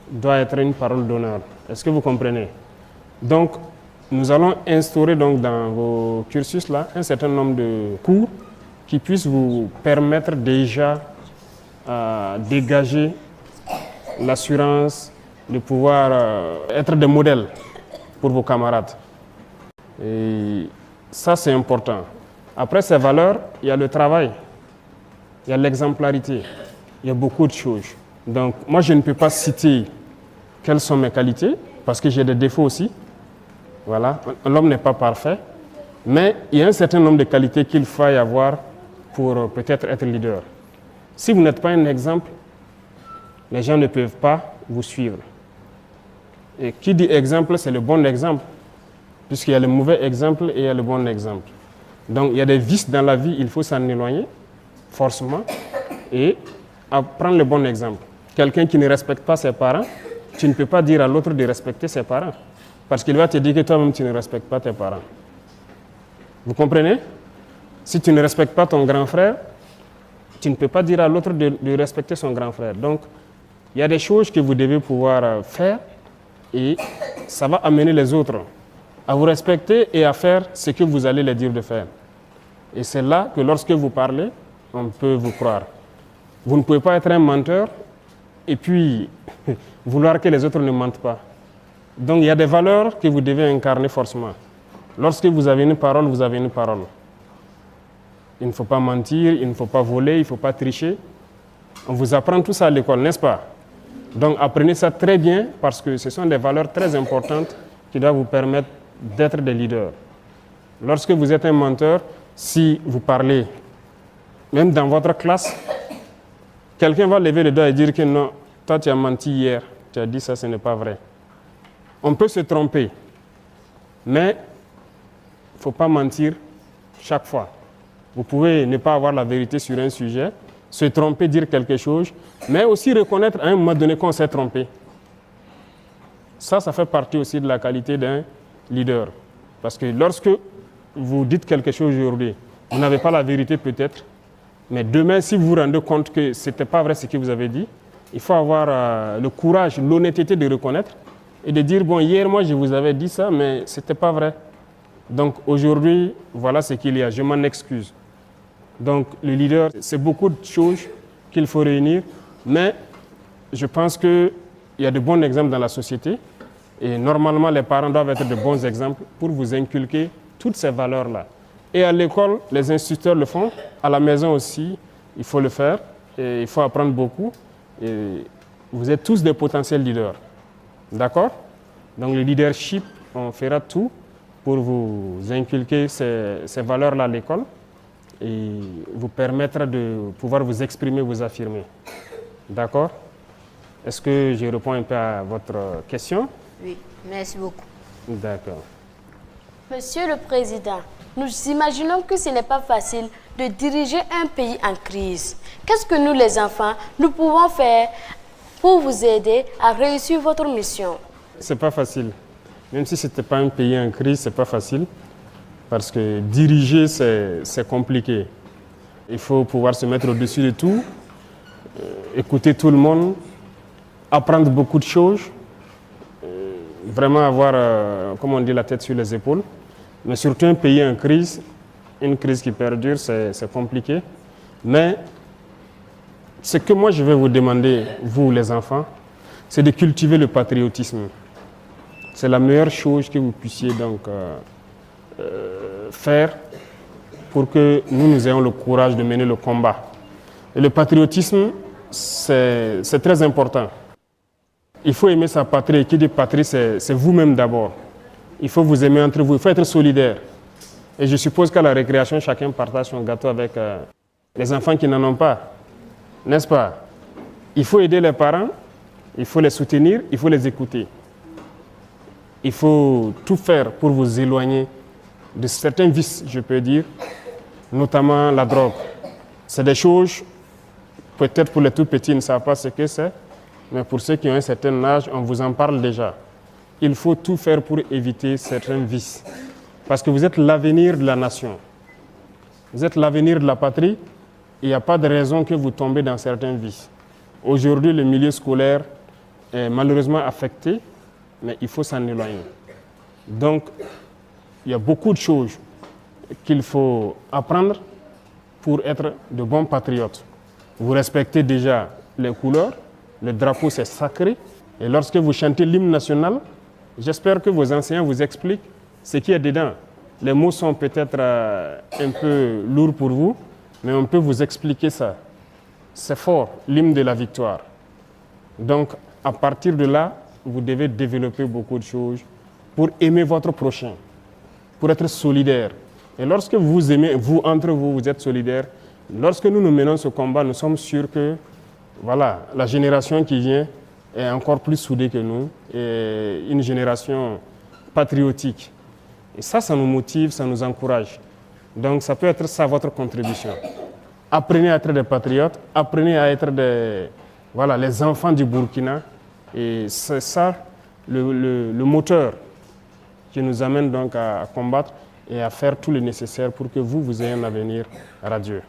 doit être une parole d'honneur. Est-ce que vous comprenez? Donc, nous allons instaurer donc dans vos cursus là un certain nombre de cours qui puissent vous permettre déjà de dégager l'assurance de pouvoir être des modèles pour vos camarades. Et ça, c'est important. Après ces valeurs, il y a le travail, il y a l'exemplarité, il y a beaucoup de choses. Donc, moi, je ne peux pas citer quelles sont mes qualités, parce que j'ai des défauts aussi. Voilà, l'homme n'est pas parfait, mais il y a un certain nombre de qualités qu'il faut avoir pour peut-être être leader. Si vous n'êtes pas un exemple, les gens ne peuvent pas vous suivre. Et qui dit exemple, c'est le bon exemple, puisqu'il y a le mauvais exemple et il y a le bon exemple. Donc il y a des vices dans la vie, il faut s'en éloigner, forcément, et prendre le bon exemple. Quelqu'un qui ne respecte pas ses parents, tu ne peux pas dire à l'autre de respecter ses parents. Parce qu'il va te dire que toi-même, tu ne respectes pas tes parents. Vous comprenez? Si tu ne respectes pas ton grand frère, tu ne peux pas dire à l'autre de respecter son grand frère. Donc, il y a des choses que vous devez pouvoir faire et ça va amener les autres à vous respecter et à faire ce que vous allez les dire de faire. Et c'est là que lorsque vous parlez, on peut vous croire. Vous ne pouvez pas être un menteur et puis vouloir que les autres ne mentent pas. Donc il y a des valeurs que vous devez incarner forcément. Lorsque vous avez une parole, vous avez une parole. Il ne faut pas mentir, il ne faut pas voler, il ne faut pas tricher. On vous apprend tout ça à l'école, n'est-ce pas? Donc apprenez ça très bien parce que ce sont des valeurs très importantes qui doivent vous permettre d'être des leaders. Lorsque vous êtes un menteur, si vous parlez, même dans votre classe, quelqu'un va lever le doigt et dire que non, toi tu as menti hier, tu as dit ça, ce n'est pas vrai. On peut se tromper, mais il ne faut pas mentir chaque fois. Vous pouvez ne pas avoir la vérité sur un sujet, se tromper, dire quelque chose, mais aussi reconnaître à un moment donné qu'on s'est trompé. Ça fait partie aussi de la qualité d'un leader. Parce que lorsque vous dites quelque chose aujourd'hui, vous n'avez pas la vérité peut-être, mais demain, si vous vous rendez compte que ce n'était pas vrai ce que vous avez dit, il faut avoir le courage, l'honnêteté de reconnaître et de dire, bon, hier, moi, je vous avais dit ça, mais ce n'était pas vrai. Donc aujourd'hui, voilà ce qu'il y a, je m'en excuse. Donc le leader, c'est beaucoup de choses qu'il faut réunir, mais je pense qu'il y a de bons exemples dans la société et normalement les parents doivent être de bons exemples pour vous inculquer toutes ces valeurs-là. Et à l'école, les instituteurs le font, à la maison aussi, il faut le faire et il faut apprendre beaucoup. Et vous êtes tous des potentiels leaders, d'accord? Donc le leadership, on fera tout pour vous inculquer ces valeurs-là à l'école et vous permettre de pouvoir vous exprimer, vous affirmer. D'accord? Est-ce que je réponds un peu à votre question? Oui, merci beaucoup. D'accord. Monsieur le Président, nous imaginons que ce n'est pas facile de diriger un pays en crise. Qu'est-ce que nous, les enfants, nous pouvons faire pour vous aider à réussir votre mission? C'est pas facile. Même si ce n'était pas un pays en crise, ce n'est pas facile. Parce que diriger, c'est compliqué. Il faut pouvoir se mettre au-dessus de tout, écouter tout le monde, apprendre beaucoup de choses, vraiment avoir, comme on dit, la tête sur les épaules. Mais surtout un pays en crise, une crise qui perdure, c'est compliqué. Mais ce que moi je vais vous demander, vous les enfants, c'est de cultiver le patriotisme. C'est la meilleure chose que vous puissiez donc faire pour que nous ayons le courage de mener le combat. Et le patriotisme, c'est très important. Il faut aimer sa patrie. Et qui dit patrie, c'est vous-même d'abord. Il faut vous aimer entre vous, il faut être solidaire. Et je suppose qu'à la récréation, chacun partage son gâteau avec les enfants qui n'en ont pas. N'est-ce pas? Il faut aider les parents, il faut les soutenir, il faut les écouter. Il faut tout faire pour vous éloigner de certains vices, je peux dire, notamment la drogue. C'est des choses, peut-être pour les tout petits, ils ne savent pas ce que c'est, mais pour ceux qui ont un certain âge, on vous en parle déjà. Il faut tout faire pour éviter certains vices. Parce que vous êtes l'avenir de la nation. Vous êtes l'avenir de la patrie. Il n'y a pas de raison que vous tombez dans certains vices. Aujourd'hui, le milieu scolaire est malheureusement affecté, mais il faut s'en éloigner. Donc, il y a beaucoup de choses qu'il faut apprendre pour être de bons patriotes. Vous respectez déjà les couleurs, le drapeau c'est sacré, et lorsque vous chantez l'hymne national, j'espère que vos enseignants vous expliquent ce qu'il y a dedans. Les mots sont peut-être un peu lourds pour vous, mais on peut vous expliquer ça. C'est fort, l'hymne de la victoire. Donc, à partir de là, vous devez développer beaucoup de choses pour aimer votre prochain, pour être solidaire. Et lorsque vous aimez, vous, entre vous, vous êtes solidaires, lorsque nous menons ce combat, nous sommes sûrs que voilà, la génération qui vient est encore plus soudée que nous, et une génération patriotique. Et ça nous motive, ça nous encourage. Donc ça peut être ça votre contribution. Apprenez à être des patriotes, apprenez à être les enfants du Burkina. Et c'est ça le moteur qui nous amène donc à combattre et à faire tout le nécessaire pour que vous ayez un avenir radieux.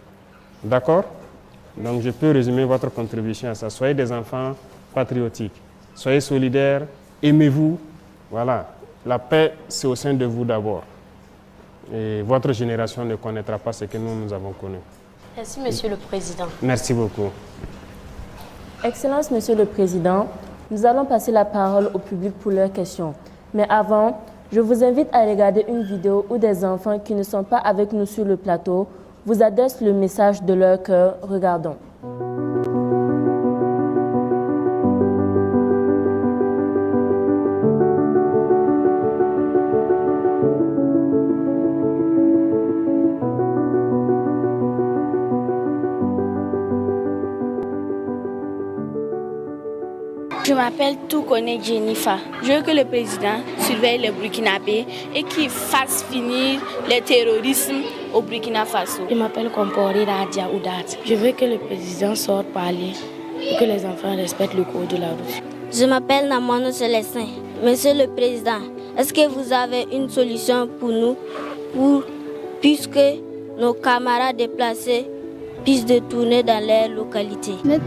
D'accord? Donc je peux résumer votre contribution à ça. Soyez des enfants patriotiques, soyez solidaires, aimez-vous. Voilà, la paix c'est au sein de vous d'abord. Et votre génération ne connaîtra pas ce que nous avons connu. Merci, Monsieur le Président. Merci beaucoup. Excellence, Monsieur le Président, nous allons passer la parole au public pour leurs questions. Mais avant, je vous invite à regarder une vidéo où des enfants qui ne sont pas avec nous sur le plateau vous adressent le message de leur cœur. Regardons. Je m'appelle Toukone Jennifer. Je veux que le président surveille les Burkinabés et qu'il fasse finir le terrorisme au Burkina Faso. Je m'appelle Kompori Radia Oudat. Je veux que le président sorte parler et que les enfants respectent le code de la route. Je m'appelle Namono Célestin. Monsieur le Président, est-ce que vous avez une solution pour nous, puisque nos camarades déplacés puissent tourner dans leur localité? Monsieur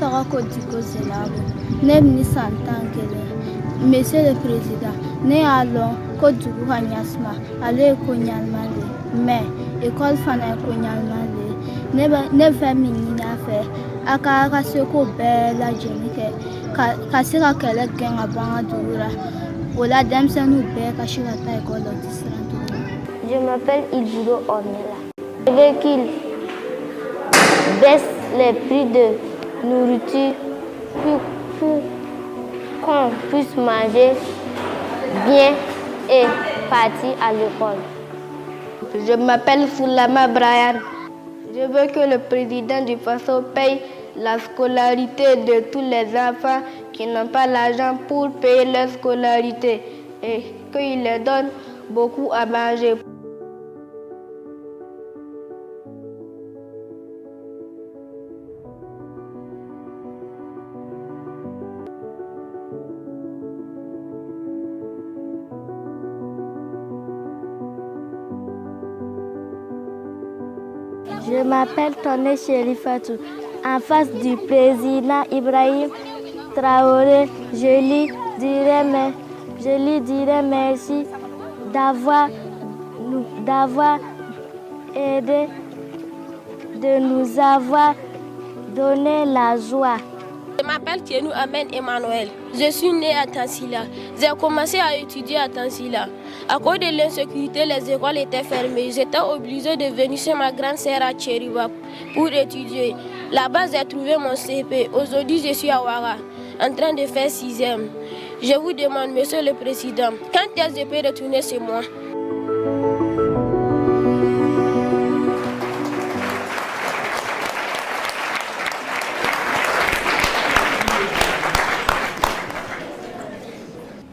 le Président, nous allons Côte d'Ivoire, aller au Konyalmande, mais école Fana Konyalmande, ne fait minina fait, à Seko Bella Jenike, Kassira Kelek Gang à Bangadoura, ou la dame s'en oublie à Chirata école de Je m'appelle Ilbudo Ornella. Je veux qu'il baisse les prix de nourriture pour qu'on puisse manger bien et partir à l'école. Je m'appelle Foulama Brian. Je veux que le président du Faso paye la scolarité de tous les enfants qui n'ont pas l'argent pour payer leur scolarité et qu'il leur donne beaucoup à manger. Je m'appelle Toné Chérifatou. En face du président Ibrahim Traoré, je lui dirai merci d'avoir aidé, de nous avoir donné la joie. Je m'appelle Tienou Amen Emmanuel. Je suis né à Tansila. J'ai commencé à étudier à Tansila. À cause de l'insécurité, les écoles étaient fermées. J'étais obligée de venir chez ma grande sœur à Tchériba pour étudier. Là-bas, j'ai trouvé mon CP. Aujourd'hui, je suis à Ouara, en train de faire 6e. Je vous demande, Monsieur le Président, quand est-ce que je peux retourner chez moi?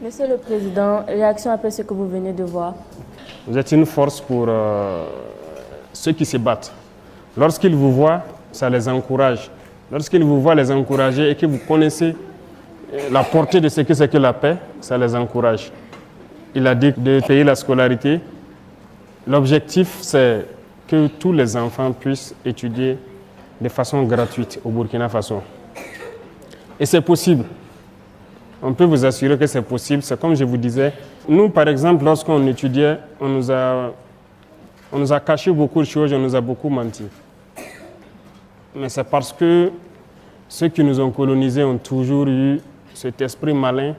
Monsieur le Président, réaction après ce que vous venez de voir. Vous êtes une force pour ceux qui se battent. Lorsqu'ils vous voient, ça les encourage. Lorsqu'ils vous voient les encourager et que vous connaissez la portée de ce que c'est que la paix, ça les encourage. Il a dit de payer la scolarité. L'objectif, c'est que tous les enfants puissent étudier de façon gratuite au Burkina Faso. Et c'est possible. On peut vous assurer que c'est possible. C'est comme je vous disais. Nous, par exemple, lorsqu'on étudiait, on nous a caché beaucoup de choses, on nous a beaucoup menti. Mais c'est parce que ceux qui nous ont colonisés ont toujours eu cet esprit malin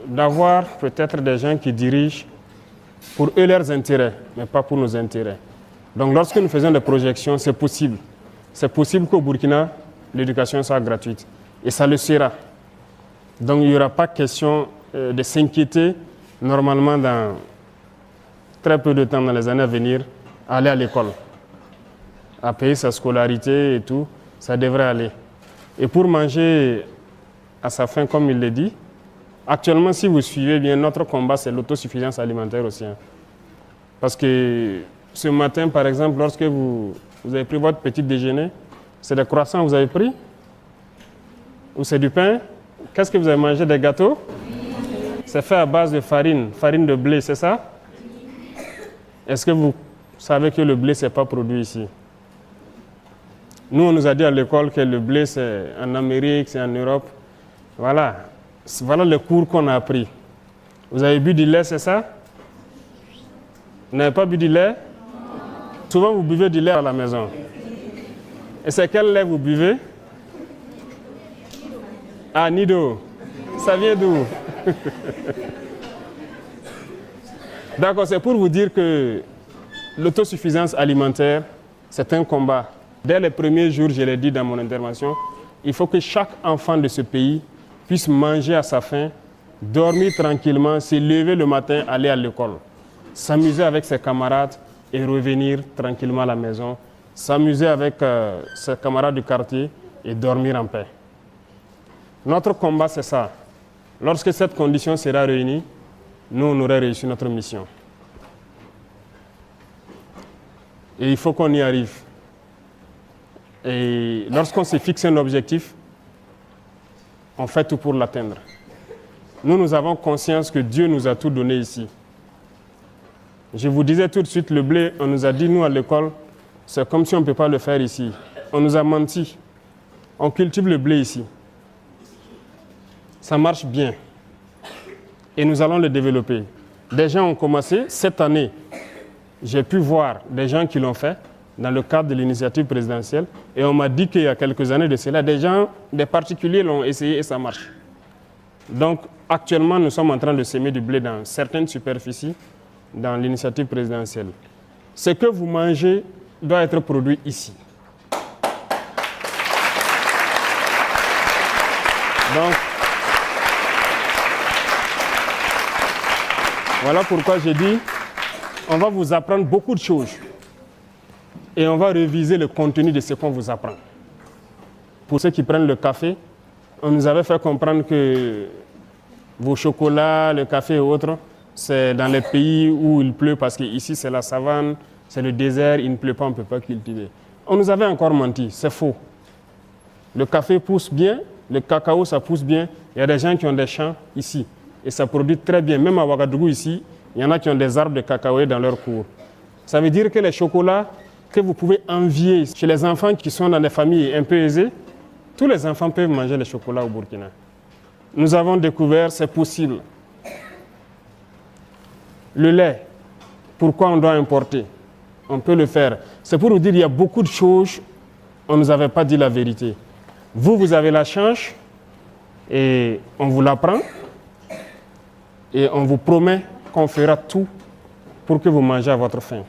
d'avoir peut-être des gens qui dirigent pour eux leurs intérêts, mais pas pour nos intérêts. Donc lorsque nous faisons des projections, c'est possible. C'est possible qu'au Burkina, l'éducation soit gratuite. Et ça le sera. Donc il n'y aura pas question de s'inquiéter normalement dans très peu de temps, dans les années à venir, à aller à l'école, à payer sa scolarité et tout, ça devrait aller. Et pour manger à sa faim, comme il le dit, actuellement, si vous suivez bien, notre combat, c'est l'autosuffisance alimentaire aussi. Parce que ce matin, par exemple, lorsque vous avez pris votre petit déjeuner, c'est des croissants que vous avez pris? Ou c'est du pain? Qu'est-ce que vous avez mangé? Des gâteaux? C'est fait à base de farine de blé, c'est ça? Est-ce que vous savez que le blé, ce n'est pas produit ici? Nous, on nous a dit à l'école que le blé, c'est en Amérique, c'est en Europe. Voilà. Voilà le cours qu'on a appris. Vous avez bu du lait, c'est ça? Vous n'avez pas bu du lait? Souvent, vous buvez du lait à la maison. Et c'est quel lait vous buvez? Ah, Nido. Ça vient d'où? D'accord, c'est pour vous dire que l'autosuffisance alimentaire, c'est un combat. Dès les premiers jours, je l'ai dit dans mon intervention, il faut que chaque enfant de ce pays puisse manger à sa faim, dormir tranquillement, se lever le matin, aller à l'école, s'amuser avec ses camarades et revenir tranquillement à la maison, s'amuser avec ses camarades du quartier et dormir en paix. Notre combat, c'est ça. Lorsque cette condition sera réunie, nous, on aurait réussi notre mission. Et il faut qu'on y arrive. Et lorsqu'on se fixe un objectif, on fait tout pour l'atteindre. Nous avons conscience que Dieu nous a tout donné ici. Je vous disais tout de suite, le blé, on nous a dit, nous à l'école, c'est comme si on ne peut pas le faire ici. On nous a menti. On cultive le blé ici. Ça marche bien. Et nous allons le développer. Des gens ont commencé. Cette année, j'ai pu voir des gens qui l'ont fait dans le cadre de l'initiative présidentielle. Et on m'a dit qu'il y a quelques années de cela, des particuliers l'ont essayé et ça marche. Donc, actuellement, nous sommes en train de semer du blé dans certaines superficies dans l'initiative présidentielle. Ce que vous mangez doit être produit ici. Donc, voilà pourquoi j'ai dit, on va vous apprendre beaucoup de choses et on va réviser le contenu de ce qu'on vous apprend. Pour ceux qui prennent le café, on nous avait fait comprendre que vos chocolats, le café et autres, c'est dans les pays où il pleut parce qu'ici c'est la savane, c'est le désert, il ne pleut pas, on ne peut pas cultiver. On nous avait encore menti, c'est faux. Le café pousse bien, le cacao ça pousse bien. Il y a des gens qui ont des champs ici et ça produit très bien. Même à Ouagadougou ici, il y en a qui ont des arbres de cacao dans leur cours. Ça veut dire que les chocolats que vous pouvez envier chez les enfants qui sont dans des familles un peu aisées, tous les enfants peuvent manger les chocolats au Burkina. Nous avons découvert, c'est possible. Le lait, pourquoi on doit importer? On peut le faire. C'est pour vous dire qu'il y a beaucoup de choses, on ne nous avait pas dit la vérité. Vous, vous avez la chance et on vous l'apprend et on vous promet qu'on fera tout pour que vous mangez à votre faim.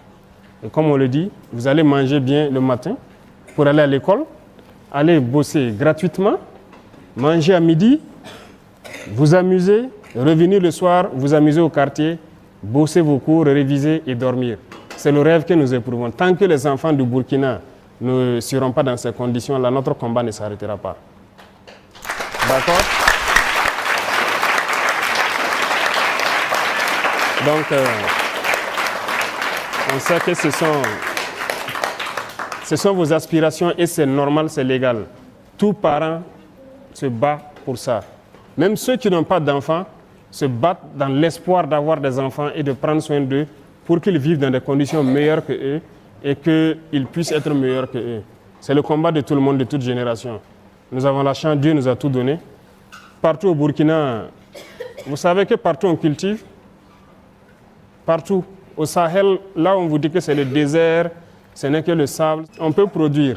Et comme on le dit, vous allez manger bien le matin pour aller à l'école, aller bosser gratuitement, manger à midi, vous amuser, revenir le soir, vous amuser au quartier, bosser vos cours, réviser et dormir. C'est le rêve que nous éprouvons. Tant que les enfants du Burkina ne seront pas dans ces conditions-là, notre combat ne s'arrêtera pas. D'accord? Donc, on sait que ce sont vos aspirations et c'est normal, c'est légal. Tout parent se bat pour ça. Même ceux qui n'ont pas d'enfants se battent dans l'espoir d'avoir des enfants et de prendre soin d'eux pour qu'ils vivent dans des conditions meilleures que eux et qu'ils puissent être meilleurs que eux. C'est le combat de tout le monde, de toute génération. Nous avons la chance, Dieu nous a tout donné. Partout au Burkina, vous savez que partout on cultive. Partout. Au Sahel, là on vous dit que c'est le désert, ce n'est que le sable. On peut produire.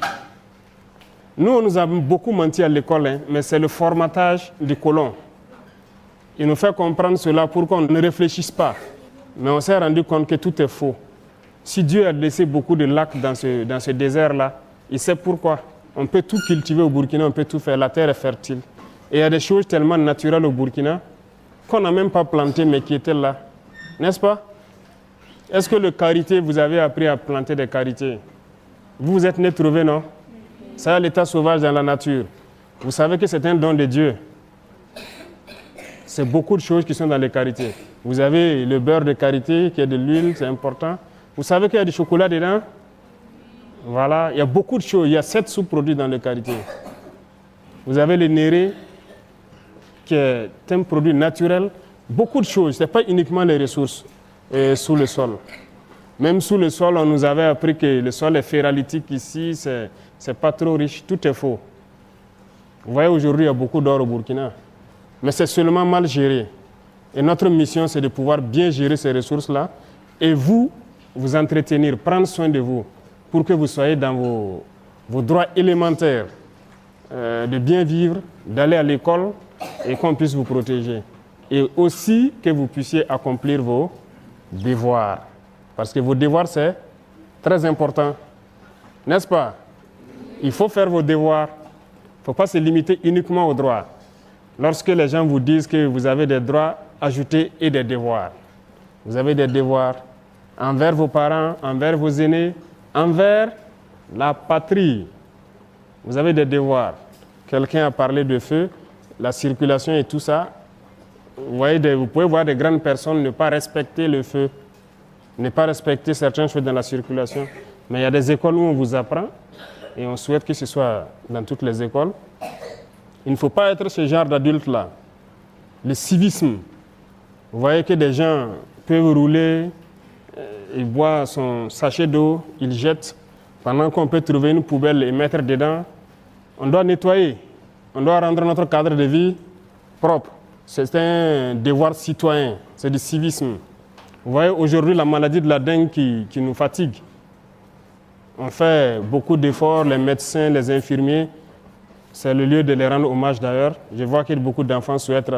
Nous, on nous a beaucoup menti à l'école, mais c'est le formatage des colons. Il nous fait comprendre cela pour qu'on ne réfléchisse pas. Mais on s'est rendu compte que tout est faux. Si Dieu a laissé beaucoup de lacs dans ce désert-là, il sait pourquoi. On peut tout cultiver au Burkina, on peut tout faire. La terre est fertile. Et il y a des choses tellement naturelles au Burkina qu'on n'a même pas planté, mais qui étaient là. N'est-ce pas? Est-ce que le karité, vous avez appris à planter des karités? Vous êtes né trouvé, non? Ça a l'état sauvage dans la nature. Vous savez que c'est un don de Dieu. C'est beaucoup de choses qui sont dans les karités. Vous avez le beurre de karité, qui est de l'huile, c'est important. Vous savez qu'il y a du chocolat dedans? Voilà, il y a beaucoup de choses. Il y a 7 sous-produits dans le karité. Vous avez le néré, qui est un produit naturel. Beaucoup de choses. Ce n'est pas uniquement les ressources sous le sol. Même sous le sol, on nous avait appris que le sol est ferralitique ici, c'est pas trop riche, tout est faux. Vous voyez, aujourd'hui, il y a beaucoup d'or au Burkina. Mais c'est seulement mal géré. Et notre mission, c'est de pouvoir bien gérer ces ressources-là et vous entretenir, prendre soin de vous pour que vous soyez dans vos droits élémentaires de bien vivre, d'aller à l'école et qu'on puisse vous protéger. Et aussi que vous puissiez accomplir vos devoirs. Parce que vos devoirs, c'est très important. N'est-ce pas? Il faut faire vos devoirs. Il ne faut pas se limiter uniquement aux droits. Lorsque les gens vous disent que vous avez des droits, ajoutez et des devoirs. Vous avez des devoirs envers vos parents, envers vos aînés, envers la patrie. Vous avez des devoirs. Quelqu'un a parlé de feu, la circulation et tout ça. Vous voyez, vous pouvez voir des grandes personnes ne pas respecter le feu, ne pas respecter certaines choses dans la circulation. Mais il y a des écoles où on vous apprend, et on souhaite que ce soit dans toutes les écoles, Il ne faut pas être ce genre d'adulte-là. Le civisme. Vous voyez que des gens peuvent rouler, ils boivent son sachet d'eau, ils jettent, pendant qu'on peut trouver une poubelle et mettre dedans. On doit nettoyer, on doit rendre notre cadre de vie propre. C'est un devoir citoyen, c'est du civisme. Vous voyez aujourd'hui la maladie de la dengue qui nous fatigue. On fait beaucoup d'efforts, les médecins, les infirmiers. C'est le lieu de les rendre hommage d'ailleurs. Je vois que beaucoup d'enfants souhaitent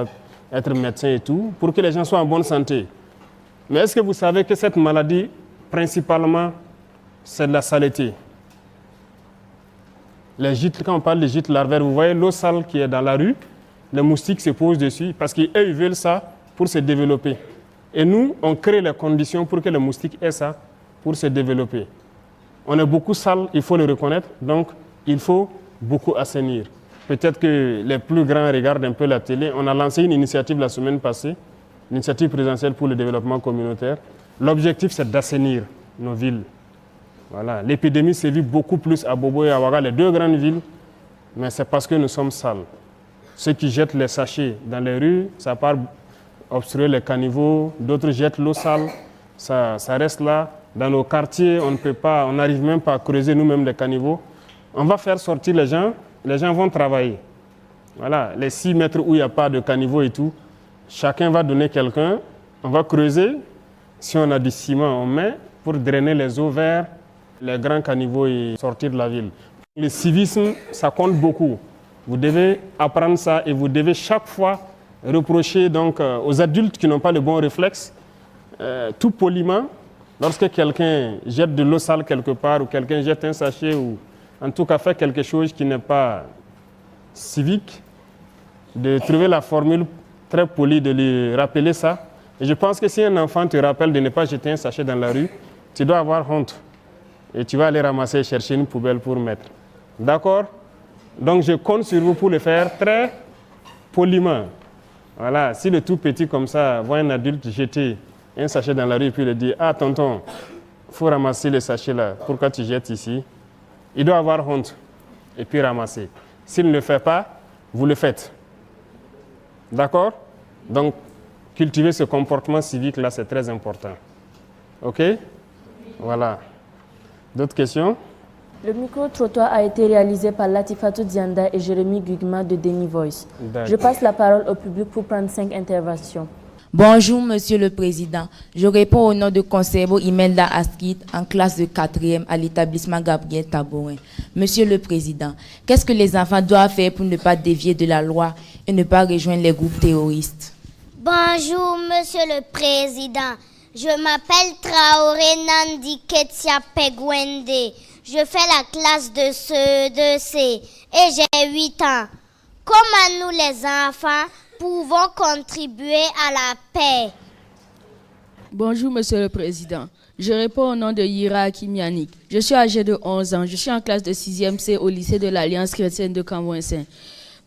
être médecins et tout, pour que les gens soient en bonne santé. Mais est-ce que vous savez que cette maladie, principalement, c'est de la saleté? Les gîtes, quand on parle de gîtes larvaires, vous voyez l'eau sale qui est dans la rue, les moustiques se posent dessus parce qu'eux, ils veulent ça pour se développer. Et nous, on crée les conditions pour que les moustiques aient ça pour se développer. On est beaucoup sale, il faut le reconnaître, donc il faut beaucoup assainir. Peut-être que les plus grands regardent un peu la télé. On a lancé une initiative la semaine passée, l'initiative présidentielle pour le développement communautaire. L'objectif, c'est d'assainir nos villes. Voilà. L'épidémie sévit beaucoup plus à Bobo et à Ouaga, les deux grandes villes, mais c'est parce que nous sommes sales. Ceux qui jettent les sachets dans les rues, ça part obstruer les caniveaux, d'autres jettent l'eau sale, ça reste là. Dans nos quartiers, on n'arrive même pas à creuser nous-mêmes les caniveaux. On va faire sortir les gens vont travailler. Voilà, les 6 mètres où il n'y a pas de caniveau et tout, chacun va donner quelqu'un, on va creuser. Si on a du ciment, on met pour drainer les eaux vers les grands caniveaux et sortir de la ville. Le civisme, ça compte beaucoup. Vous devez apprendre ça et vous devez chaque fois reprocher donc, aux adultes qui n'ont pas le bon réflexe, tout poliment, lorsque quelqu'un jette de l'eau sale quelque part ou quelqu'un jette un sachet ou en tout cas fait quelque chose qui n'est pas civique, de trouver la formule très polie de lui rappeler ça. Et je pense que si un enfant te rappelle de ne pas jeter un sachet dans la rue, tu dois avoir honte. Et tu vas aller ramasser et chercher une poubelle pour mettre. D'accord? Donc je compte sur vous pour le faire très poliment. Voilà, si le tout petit comme ça voit un adulte jeter un sachet dans la rue et puis il dit « Ah tonton, il faut ramasser le sachet là, pourquoi tu jettes ici ?» Il doit avoir honte et puis ramasser. S'il ne le fait pas, vous le faites. D'accord? Donc, cultiver ce comportement civique-là, c'est très important. OK? Voilà. D'autres questions? Le micro-trottoir a été réalisé par Latifatou Dianda et Jérémy Gugma de Deni Voice. Je passe la parole au public pour prendre 5 interventions. Bonjour, Monsieur le Président. Je réponds au nom de Conservo Imelda Askit, en classe de 4e à l'établissement Gabriel Tabourin. Monsieur le Président, qu'est-ce que les enfants doivent faire pour ne pas dévier de la loi et ne pas rejoindre les groupes terroristes? Bonjour, Monsieur le Président. Je m'appelle Traoré Nandi Ketia Pegwende. Je fais la classe de CE2C et j'ai 8 ans. Comment nous, les enfants, pouvons contribuer à la paix? Bonjour, Monsieur le Président. Je réponds au nom de Yira Akimianik. Je suis âgé de 11 ans. Je suis en classe de 6e C au lycée de l'Alliance chrétienne de Cambouin-Saint.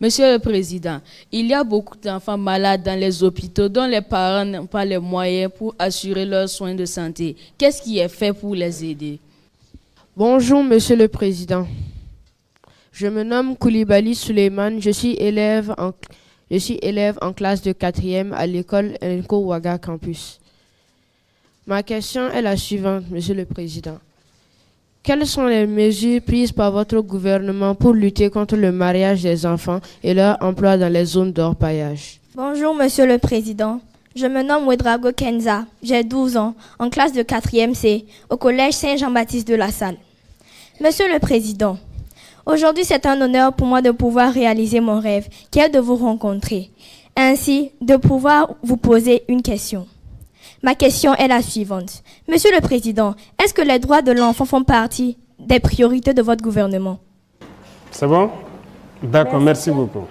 Monsieur le Président, il y a beaucoup d'enfants malades dans les hôpitaux dont les parents n'ont pas les moyens pour assurer leurs soins de santé. Qu'est-ce qui est fait pour les aider? Bonjour, Monsieur le Président. Je me nomme Koulibaly Suleiman. Je suis élève en classe de 4e à l'école Enko Ouaga Campus. Ma question est la suivante, Monsieur le Président. Quelles sont les mesures prises par votre gouvernement pour lutter contre le mariage des enfants et leur emploi dans les zones d'orpaillage? Bonjour, Monsieur le Président. Je me nomme Ouedrago Kenza. J'ai 12 ans, en classe de 4e C, au collège Saint-Jean-Baptiste de la Salle. Monsieur le Président, aujourd'hui c'est un honneur pour moi de pouvoir réaliser mon rêve, qui est de vous rencontrer, ainsi de pouvoir vous poser une question. Ma question est la suivante. Monsieur le Président, est-ce que les droits de l'enfant font partie des priorités de votre gouvernement? C'est bon? D'accord, merci beaucoup.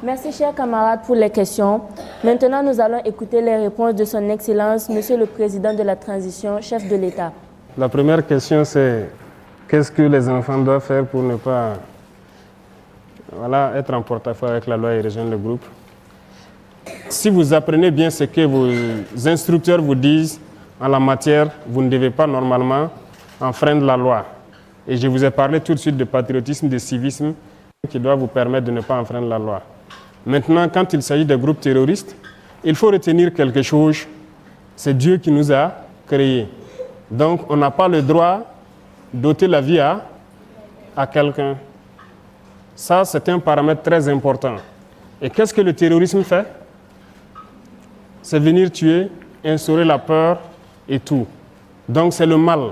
Merci, chers camarades, pour les questions. Maintenant, nous allons écouter les réponses de son Excellence, Monsieur le Président de la Transition, chef de l'État. La première question, c'est qu'est-ce que les enfants doivent faire pour ne pas être en porte-à-faux avec la loi et rejoindre le groupe? Si vous apprenez bien ce que vos instructeurs vous disent en la matière, vous ne devez pas normalement enfreindre la loi. Et je vous ai parlé tout de suite de patriotisme, de civisme. qui doit vous permettre de ne pas enfreindre la loi. Maintenant, quand il s'agit des groupes terroristes, il faut retenir quelque chose. C'est Dieu qui nous a créés. Donc, on n'a pas le droit d'ôter la vie à quelqu'un. Ça, c'est un paramètre très important. Et qu'est-ce que le terrorisme fait? C'est venir tuer, instaurer la peur et tout. Donc, c'est le mal.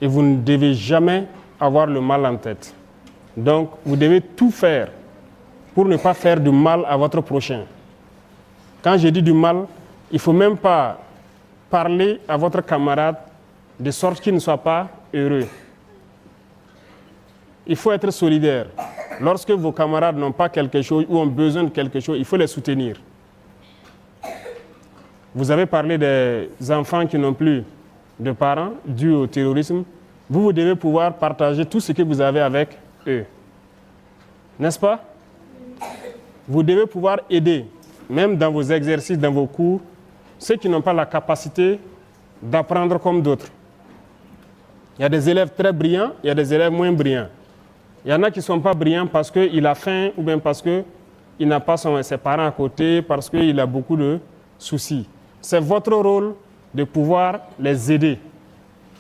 Et vous ne devez jamais avoir le mal en tête. Donc, vous devez tout faire pour ne pas faire du mal à votre prochain. Quand je dis du mal, il ne faut même pas parler à votre camarade de sorte qu'il ne soit pas heureux. Il faut être solidaire. Lorsque vos camarades n'ont pas quelque chose ou ont besoin de quelque chose, il faut les soutenir. Vous avez parlé des enfants qui n'ont plus de parents dû au terrorisme. Vous devez pouvoir partager tout ce que vous avez avec eux. N'est-ce pas? Vous devez pouvoir aider, même dans vos exercices, dans vos cours, ceux qui n'ont pas la capacité d'apprendre comme d'autres. Il y a des élèves très brillants, il y a des élèves moins brillants. Il y en a qui ne sont pas brillants parce qu'il a faim ou bien parce qu'il n'a pas ses parents à côté, parce qu'il a beaucoup de soucis. C'est votre rôle de pouvoir les aider,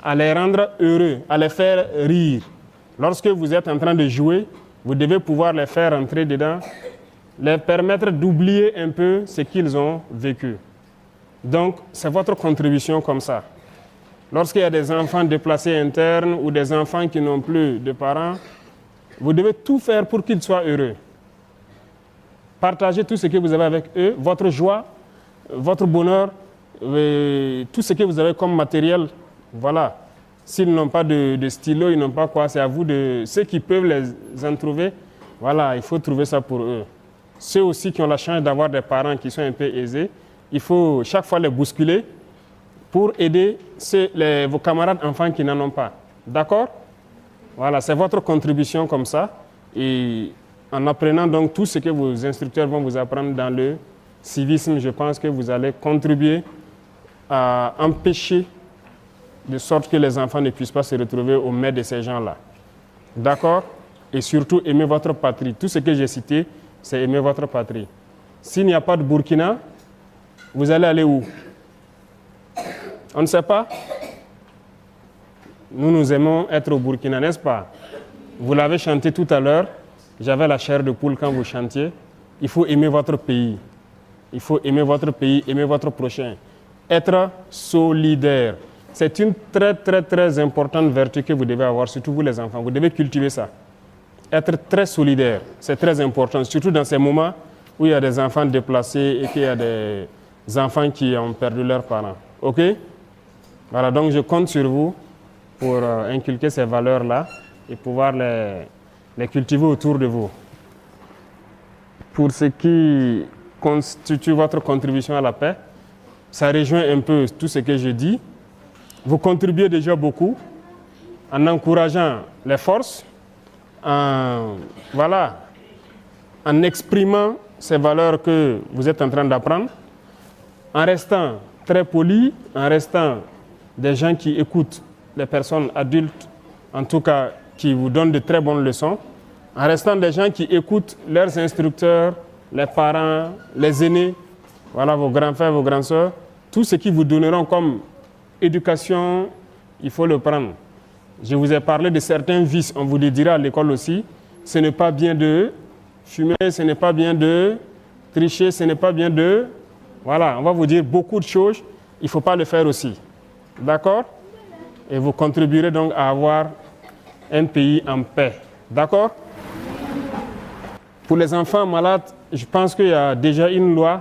à les rendre heureux, à les faire rire. Lorsque vous êtes en train de jouer, vous devez pouvoir les faire entrer dedans, les permettre d'oublier un peu ce qu'ils ont vécu. Donc, c'est votre contribution comme ça. Lorsqu'il y a des enfants déplacés internes ou des enfants qui n'ont plus de parents, vous devez tout faire pour qu'ils soient heureux. Partagez tout ce que vous avez avec eux, votre joie, votre bonheur, tout ce que vous avez comme matériel. Voilà. S'ils n'ont pas de stylo, ils n'ont pas quoi, c'est à vous de... Ceux qui peuvent les en trouver, voilà, il faut trouver ça pour eux. Ceux aussi qui ont la chance d'avoir des parents qui sont un peu aisés, il faut chaque fois les bousculer pour aider vos camarades enfants qui n'en ont pas. D'accord? Voilà, c'est votre contribution comme ça. Et en apprenant donc tout ce que vos instructeurs vont vous apprendre dans le civisme, je pense que vous allez contribuer à empêcher de sorte que les enfants ne puissent pas se retrouver au maître de ces gens-là. D'accord? Et surtout, aimer votre patrie. Tout ce que j'ai cité, c'est aimer votre patrie. S'il n'y a pas de Burkina, vous allez aller où? On ne sait pas? Nous aimons être au Burkina, n'est-ce pas? Vous l'avez chanté tout à l'heure. J'avais la chair de poule quand vous chantiez. Il faut aimer votre pays. Il faut aimer votre pays, aimer votre prochain. Être solidaire. C'est une très, très, très importante vertu que vous devez avoir, surtout vous les enfants. Vous devez cultiver ça. Être très solidaire, c'est très important, surtout dans ces moments où il y a des enfants déplacés et qu'il y a des enfants qui ont perdu leurs parents. OK? Voilà, donc je compte sur vous pour inculquer ces valeurs-là et pouvoir les cultiver autour de vous. Pour ce qui constitue votre contribution à la paix, ça rejoint un peu tout ce que je dis. Vous contribuez déjà beaucoup en encourageant les forces, en exprimant ces valeurs que vous êtes en train d'apprendre, en restant très poli, en restant des gens qui écoutent les personnes adultes, en tout cas qui vous donnent de très bonnes leçons, en restant des gens qui écoutent leurs instructeurs, les parents, les aînés, voilà, vos grands frères, vos grandes sœurs, tout ce qu'ils vous donneront comme éducation, il faut le prendre. Je vous ai parlé de certains vices, on vous le dira à l'école aussi. Ce n'est pas bien de fumer, ce n'est pas bien de tricher, ce n'est pas bien de... Voilà, on va vous dire beaucoup de choses, il ne faut pas le faire aussi. D'accord? Et vous contribuerez donc à avoir un pays en paix. D'accord? Pour les enfants malades, je pense qu'il y a déjà une loi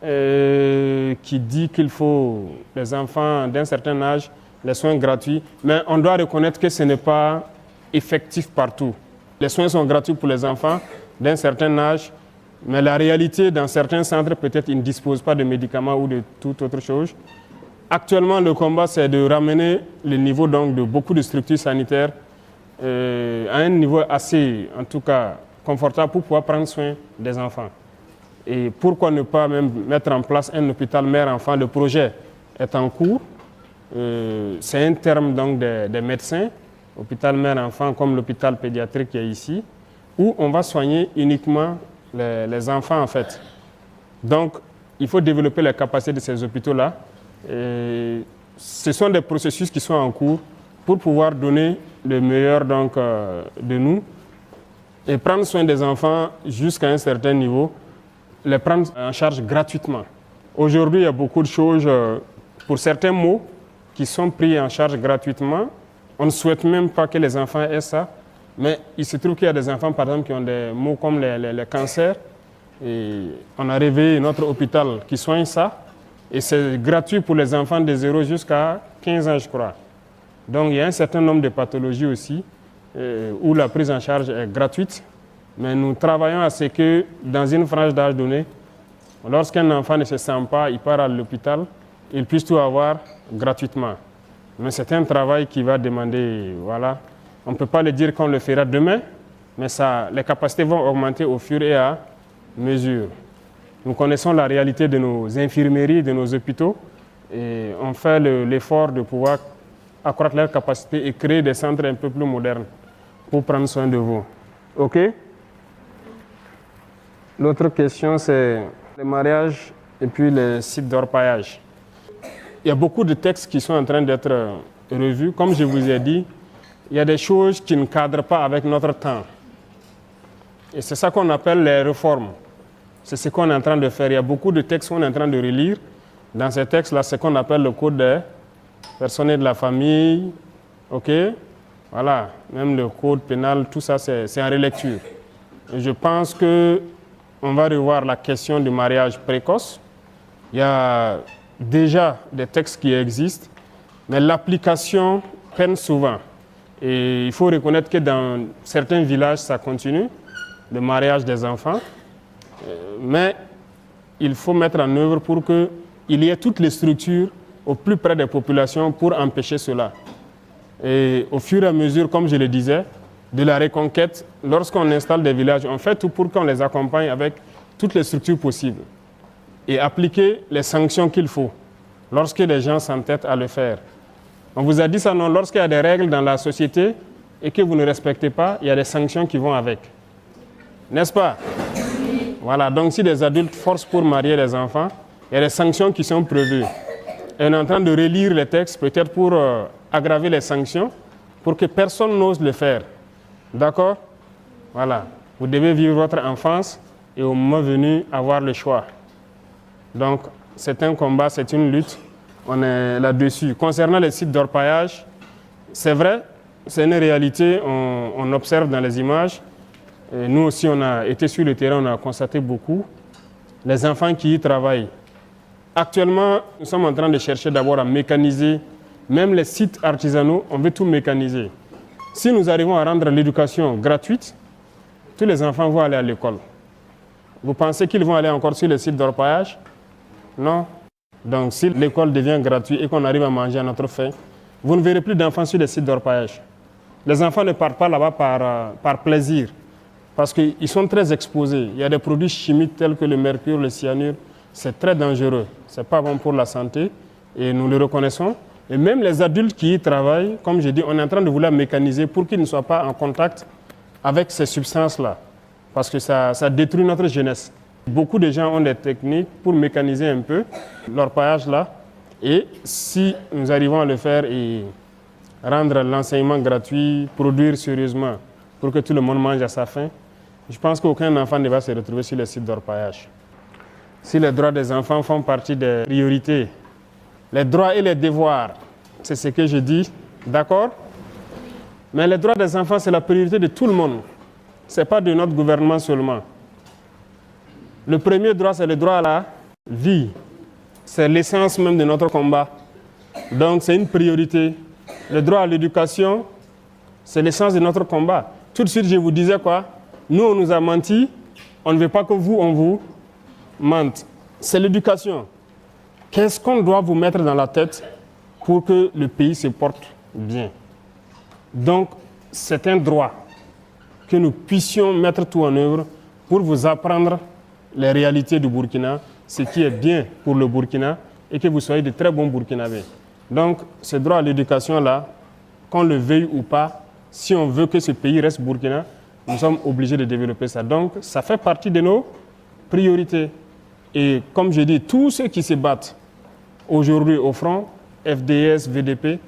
qui dit qu'il faut, les enfants d'un certain âge, les soins gratuits, mais on doit reconnaître que ce n'est pas effectif partout. Les soins sont gratuits pour les enfants d'un certain âge, mais la réalité, dans certains centres, peut-être ils ne disposent pas de médicaments ou de toute autre chose. Actuellement, le combat, c'est de ramener le niveau donc, de beaucoup de structures sanitaires à un niveau assez, en tout cas, confortable pour pouvoir prendre soin des enfants. Et pourquoi ne pas même mettre en place un hôpital mère-enfant? Le projet est en cours. C'est un terme donc des médecins, hôpital mère-enfant comme l'hôpital pédiatrique qui est ici. où on va soigner uniquement les enfants en fait. Donc, il faut développer les capacités de ces hôpitaux-là. Ce sont des processus qui sont en cours pour pouvoir donner le meilleur donc, de nous et prendre soin des enfants jusqu'à un certain niveau, les prendre en charge gratuitement. Aujourd'hui, il y a beaucoup de choses pour certains maux qui sont pris en charge gratuitement. On ne souhaite même pas que les enfants aient ça, mais il se trouve qu'il y a des enfants, par exemple, qui ont des maux comme les cancers. Et on a réveillé notre hôpital qui soigne ça. Et c'est gratuit pour les enfants de 0 jusqu'à 15 ans, je crois. Donc il y a un certain nombre de pathologies aussi où la prise en charge est gratuite. Mais nous travaillons à ce que dans une frange d'âge donnée, lorsqu'un enfant ne se sent pas, il part à l'hôpital, il puisse tout avoir gratuitement. Mais c'est un travail qui va demander, voilà, on ne peut pas le dire qu'on le fera demain, mais les capacités vont augmenter au fur et à mesure. Nous connaissons la réalité de nos infirmeries, de nos hôpitaux, et on fait l'effort de pouvoir accroître leurs capacités et créer des centres un peu plus modernes pour prendre soin de vous. OK? L'autre question, c'est le mariage et puis les sites d'orpaillage. Il y a beaucoup de textes qui sont en train d'être revus. Comme je vous ai dit, il y a des choses qui ne cadrent pas avec notre temps. Et c'est ça qu'on appelle les réformes. C'est ce qu'on est en train de faire. Il y a beaucoup de textes qu'on est en train de relire. Dans ces textes-là, c'est ce qu'on appelle le code des personnes de la famille. OK? Voilà. Même le code pénal, tout ça, c'est en relecture. Et je pense qu'on va revoir la question du mariage précoce. Il y a déjà des textes qui existent, mais l'application peine souvent. Et il faut reconnaître que dans certains villages, ça continue, le mariage des enfants. Mais il faut mettre en œuvre pour qu'il y ait toutes les structures au plus près des populations pour empêcher cela. Et au fur et à mesure, comme je le disais, de la reconquête, lorsqu'on installe des villages, on fait tout pour qu'on les accompagne avec toutes les structures possibles et appliquer les sanctions qu'il faut lorsque les gens s'entêtent à le faire. On vous a dit ça, non? Lorsqu'il y a des règles dans la société et que vous ne respectez pas, il y a des sanctions qui vont avec. N'est-ce pas? Voilà, donc si des adultes forcent pour marier les enfants, il y a des sanctions qui sont prévues. Et on est en train de relire les textes, peut-être pour aggraver les sanctions, pour que personne n'ose le faire. D'accord? Voilà. Vous devez vivre votre enfance et au moment venu, avoir le choix. Donc, c'est un combat, c'est une lutte. On est là-dessus. Concernant les sites d'orpaillage, c'est vrai, c'est une réalité, on observe dans les images. Et nous aussi, on a été sur le terrain, on a constaté beaucoup. Les enfants qui y travaillent. Actuellement, nous sommes en train de chercher d'abord à mécaniser. Même les sites artisanaux, on veut tout mécaniser. Si nous arrivons à rendre l'éducation gratuite, tous les enfants vont aller à l'école. Vous pensez qu'ils vont aller encore sur les sites d'orpaillage? Non. Donc si l'école devient gratuite et qu'on arrive à manger à notre faim, vous ne verrez plus d'enfants sur les sites d'orpaillage. Les enfants ne partent pas là-bas par plaisir, parce qu'ils sont très exposés. Il y a des produits chimiques tels que le mercure, le cyanure. C'est très dangereux. Ce n'est pas bon pour la santé et nous le reconnaissons. Et même les adultes qui y travaillent, comme je dis, on est en train de vouloir mécaniser pour qu'ils ne soient pas en contact avec ces substances-là, parce que ça détruit notre jeunesse. Beaucoup de gens ont des techniques pour mécaniser un peu l'orpaillage là. Et si nous arrivons à le faire et rendre l'enseignement gratuit, produire sérieusement pour que tout le monde mange à sa faim, je pense qu'aucun enfant ne va se retrouver sur les sites d'orpaillage. Si les droits des enfants font partie des priorités, les droits et les devoirs, c'est ce que je dis, d'accord? Mais les droits des enfants, c'est la priorité de tout le monde. Ce n'est pas de notre gouvernement seulement. Le premier droit, c'est le droit à la vie. C'est l'essence même de notre combat. Donc, c'est une priorité. Le droit à l'éducation, c'est l'essence de notre combat. Tout de suite, je vous disais quoi? Nous, on nous a menti. On ne veut pas que vous, on vous mente. C'est l'éducation. Qu'est-ce qu'on doit vous mettre dans la tête pour que le pays se porte bien? Donc, c'est un droit que nous puissions mettre tout en œuvre pour vous apprendre les réalités du Burkina, ce qui est bien pour le Burkina et que vous soyez de très bons Burkinabés. Donc, ce droit à l'éducation-là, qu'on le veuille ou pas, si on veut que ce pays reste Burkina, nous sommes obligés de développer ça. Donc, ça fait partie de nos priorités. Et comme je dis, tous ceux qui se battent aujourd'hui au front, FDS, VDP,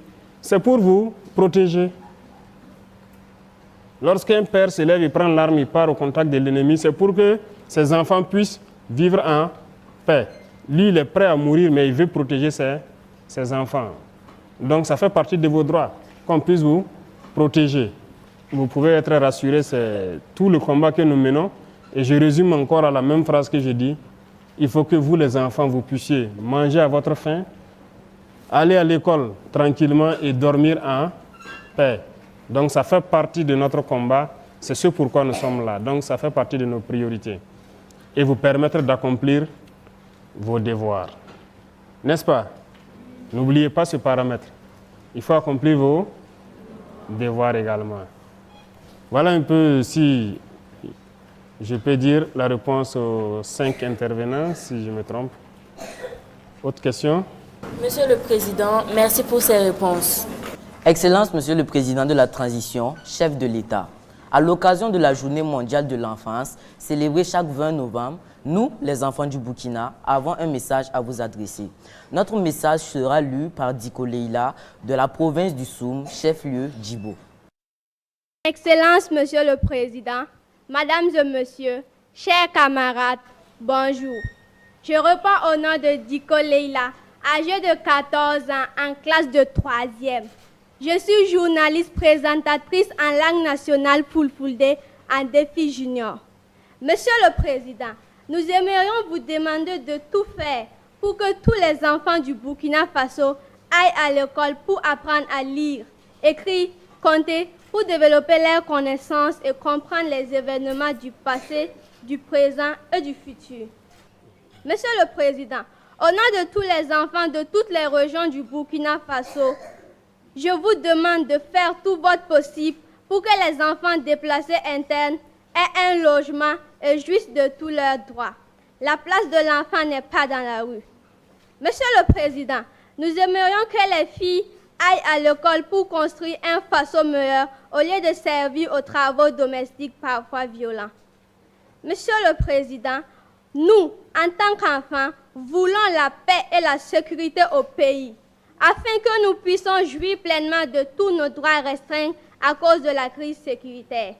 c'est pour vous protéger. Lorsqu'un père se lève et prend l'arme, il part au contact de l'ennemi, c'est pour que ses enfants puissent vivre en paix. Lui, il est prêt à mourir, mais il veut protéger ses enfants. Donc, ça fait partie de vos droits, qu'on puisse vous protéger. Vous pouvez être rassurés, c'est tout le combat que nous menons. Et je résume encore à la même phrase que je dis. Il faut que vous, les enfants, vous puissiez manger à votre faim, aller à l'école tranquillement et dormir en paix. Donc, ça fait partie de notre combat. C'est ce pourquoi nous sommes là. Donc, ça fait partie de nos priorités. Et vous permettre d'accomplir vos devoirs. N'est-ce pas? N'oubliez pas ce paramètre. Il faut accomplir vos devoirs également. Voilà un peu, si je peux dire, la réponse aux 5 intervenants, si je me trompe. Autre question? Monsieur le Président, merci pour ces réponses. Excellence, Monsieur le Président de la Transition, chef de l'État. À l'occasion de la Journée mondiale de l'enfance, célébrée chaque 20 novembre, nous, les enfants du Burkina, avons un message à vous adresser. Notre message sera lu par Diko Leila de la province du Soum, chef-lieu Djibo. Excellence, Monsieur le Président, Mesdames et Messieurs, chers camarades, bonjour. Je reprends au nom de Diko Leila, âgée de 14 ans, en classe de 3e. Je suis journaliste présentatrice en langue nationale Fulfulde en défi junior. Monsieur le Président, nous aimerions vous demander de tout faire pour que tous les enfants du Burkina Faso aillent à l'école pour apprendre à lire, écrire, compter, pour développer leurs connaissances et comprendre les événements du passé, du présent et du futur. Monsieur le Président, au nom de tous les enfants de toutes les régions du Burkina Faso, je vous demande de faire tout votre possible pour que les enfants déplacés internes aient un logement et jouissent de tous leurs droits. La place de l'enfant n'est pas dans la rue. Monsieur le Président, nous aimerions que les filles aillent à l'école pour construire un Faso meilleur au lieu de servir aux travaux domestiques parfois violents. Monsieur le Président, nous, en tant qu'enfants, voulons la paix et la sécurité au pays, afin que nous puissions jouir pleinement de tous nos droits restreints à cause de la crise sécuritaire.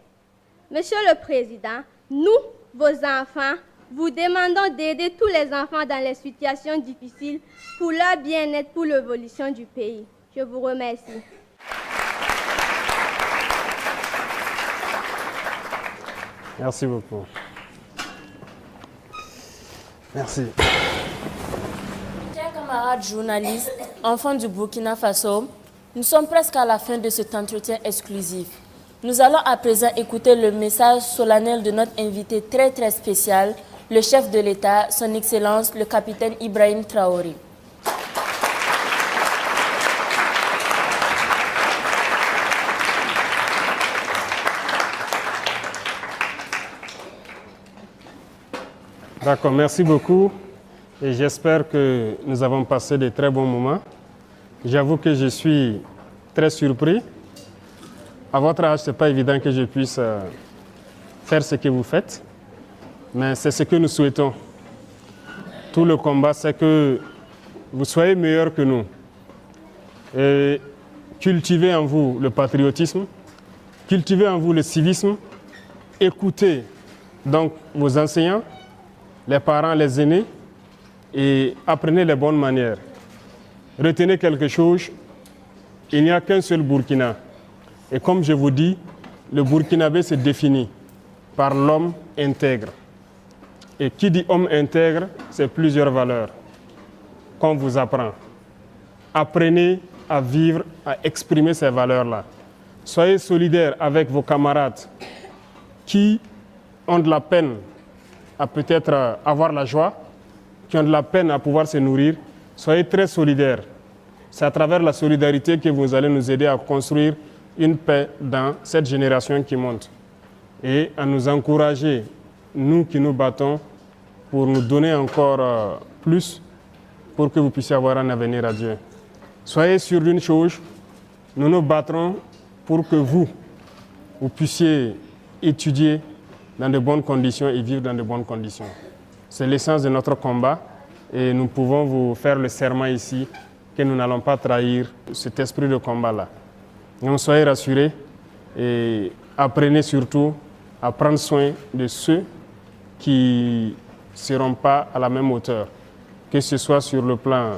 Monsieur le Président, nous, vos enfants, vous demandons d'aider tous les enfants dans les situations difficiles pour leur bien-être, pour l'évolution du pays. Je vous remercie. Merci beaucoup. Merci. Chers camarades journalistes, enfants du Burkina Faso, nous sommes presque à la fin de cet entretien exclusif. Nous allons à présent écouter le message solennel de notre invité très spécial, le chef de l'État, son Excellence, le capitaine Ibrahim Traoré. D'accord, merci beaucoup. Et j'espère que nous avons passé de très bons moments. J'avoue que je suis très surpris. À votre âge, ce n'est pas évident que je puisse faire ce que vous faites. Mais c'est ce que nous souhaitons. Tout le combat, c'est que vous soyez meilleurs que nous. Et cultivez en vous le patriotisme, cultivez en vous le civisme, écoutez donc vos enseignants, les parents, les aînés, et apprenez les bonnes manières. Retenez quelque chose, il n'y a qu'un seul Burkina. Et comme je vous dis, le Burkinabé se définit par l'homme intègre. Et qui dit homme intègre, c'est plusieurs valeurs qu'on vous apprend. Apprenez à vivre, à exprimer ces valeurs-là. Soyez solidaires avec vos camarades qui ont de la peine à peut-être avoir la joie, qui ont de la peine à pouvoir se nourrir. Soyez très solidaires. C'est à travers la solidarité que vous allez nous aider à construire une paix dans cette génération qui monte. Et à nous encourager, nous qui nous battons, pour nous donner encore plus pour que vous puissiez avoir un avenir à Dieu. Soyez sûrs d'une chose, nous nous battrons pour que vous puissiez étudier dans de bonnes conditions et vivre dans de bonnes conditions. C'est l'essence de notre combat et nous pouvons vous faire le serment ici que nous n'allons pas trahir cet esprit de combat-là. Donc soyez rassurés et apprenez surtout à prendre soin de ceux qui ne seront pas à la même hauteur, que ce soit sur le plan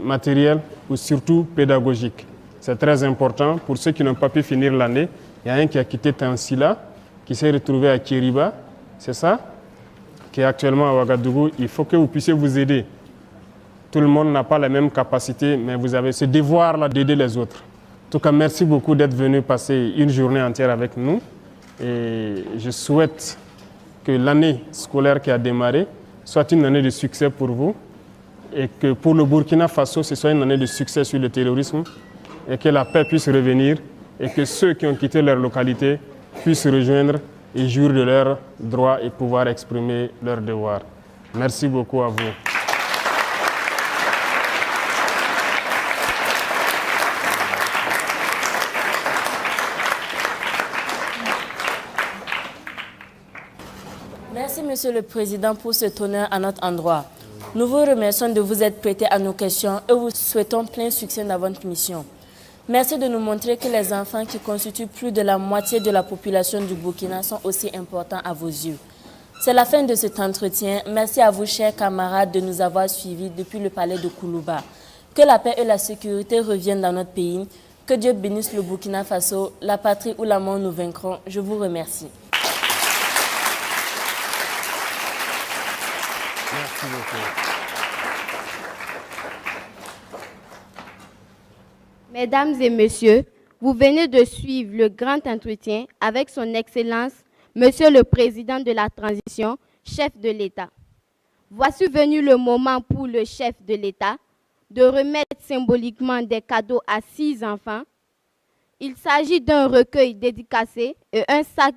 matériel ou surtout pédagogique. C'est très important pour ceux qui n'ont pas pu finir l'année. Il y a un qui a quitté Tansila, qui s'est retrouvé à Kiriba, c'est ça, qui est actuellement à Ouagadougou. Il faut que vous puissiez vous aider. Tout le monde n'a pas la même capacité, mais vous avez ce devoir-là d'aider les autres. En tout cas, merci beaucoup d'être venu passer une journée entière avec nous. Et je souhaite que l'année scolaire qui a démarré soit une année de succès pour vous et que pour le Burkina Faso, ce soit une année de succès sur le terrorisme et que la paix puisse revenir et que ceux qui ont quitté leur localité puissent rejoindre et jouir de leurs droits et pouvoir exprimer leurs devoirs. Merci beaucoup à vous. Merci, Monsieur le Président, pour cet honneur à notre endroit. Nous vous remercions de vous être prêtés à nos questions et vous souhaitons plein succès dans votre mission. Merci de nous montrer que les enfants qui constituent plus de la moitié de la population du Burkina sont aussi importants à vos yeux. C'est la fin de cet entretien. Merci à vous, chers camarades, de nous avoir suivis depuis le palais de Koulouba. Que la paix et la sécurité reviennent dans notre pays. Que Dieu bénisse le Burkina Faso, la patrie où la mort nous vaincront. Je vous remercie. Merci beaucoup. Mesdames et messieurs, vous venez de suivre le grand entretien avec son Excellence, Monsieur le Président de la Transition, chef de l'État. Voici venu le moment pour le chef de l'État de remettre symboliquement des cadeaux à 6 enfants. Il s'agit d'un recueil dédicacé et un sac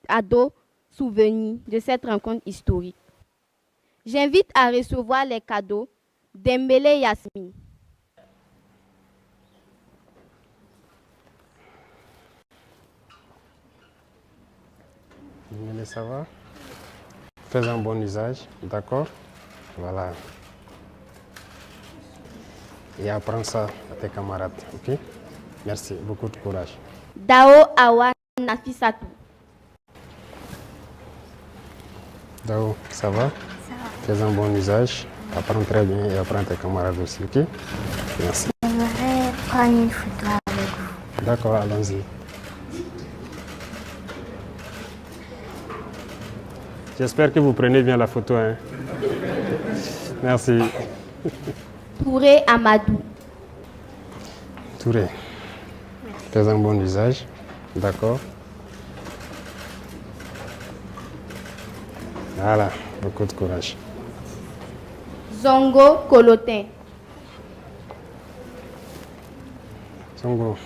à dos souvenir de cette rencontre historique. J'invite à recevoir les cadeaux Dembélé Yasmine. Ça va? Fais un bon usage, d'accord? Voilà. Et apprends ça à tes camarades, ok? Merci, beaucoup de courage. Dao Awa Nafisatou. Dao, ça va? Ça va. Fais un bon usage, apprends très bien et apprends tes camarades aussi, ok? Merci. J'aimerais prendre une photo avec vous. D'accord, allons-y. J'espère que vous prenez bien la photo. Hein. Merci. Touré Amadou. Touré. Fais un bon usage. D'accord. Voilà, beaucoup de courage. Zongo Colotin. Zongo,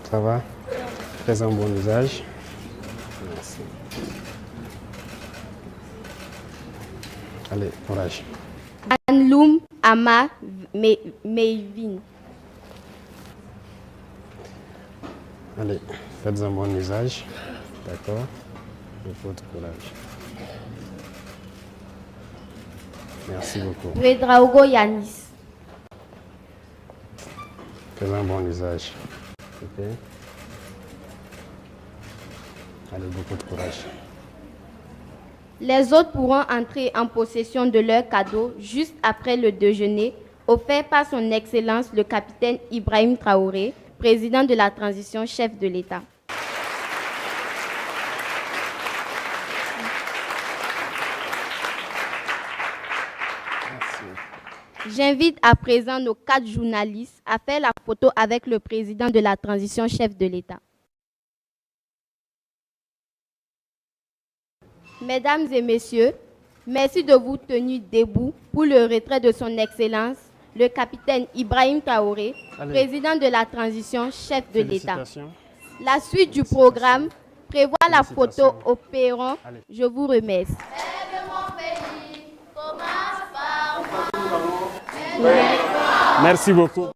ça va? Fais un bon usage. Merci. Allez, courage. Anloum Ama Meivin. Allez, faites un bon usage. D'accord. Beaucoup de courage. Merci beaucoup. Redraogo Yanis. Fais un bon usage. Ok. Allez, beaucoup de courage. Les autres pourront entrer en possession de leurs cadeaux juste après le déjeuner offert par son Excellence le capitaine Ibrahim Traoré, président de la transition, chef de l'État. J'invite à présent nos 4 journalistes à faire la photo avec le président de la transition, chef de l'État. Mesdames et messieurs, merci de vous tenir debout pour le retrait de son Excellence, le capitaine Ibrahim Traoré, président de la transition, chef de l'État. La suite du programme prévoit la photo au perron. Je vous remercie. Merci beaucoup.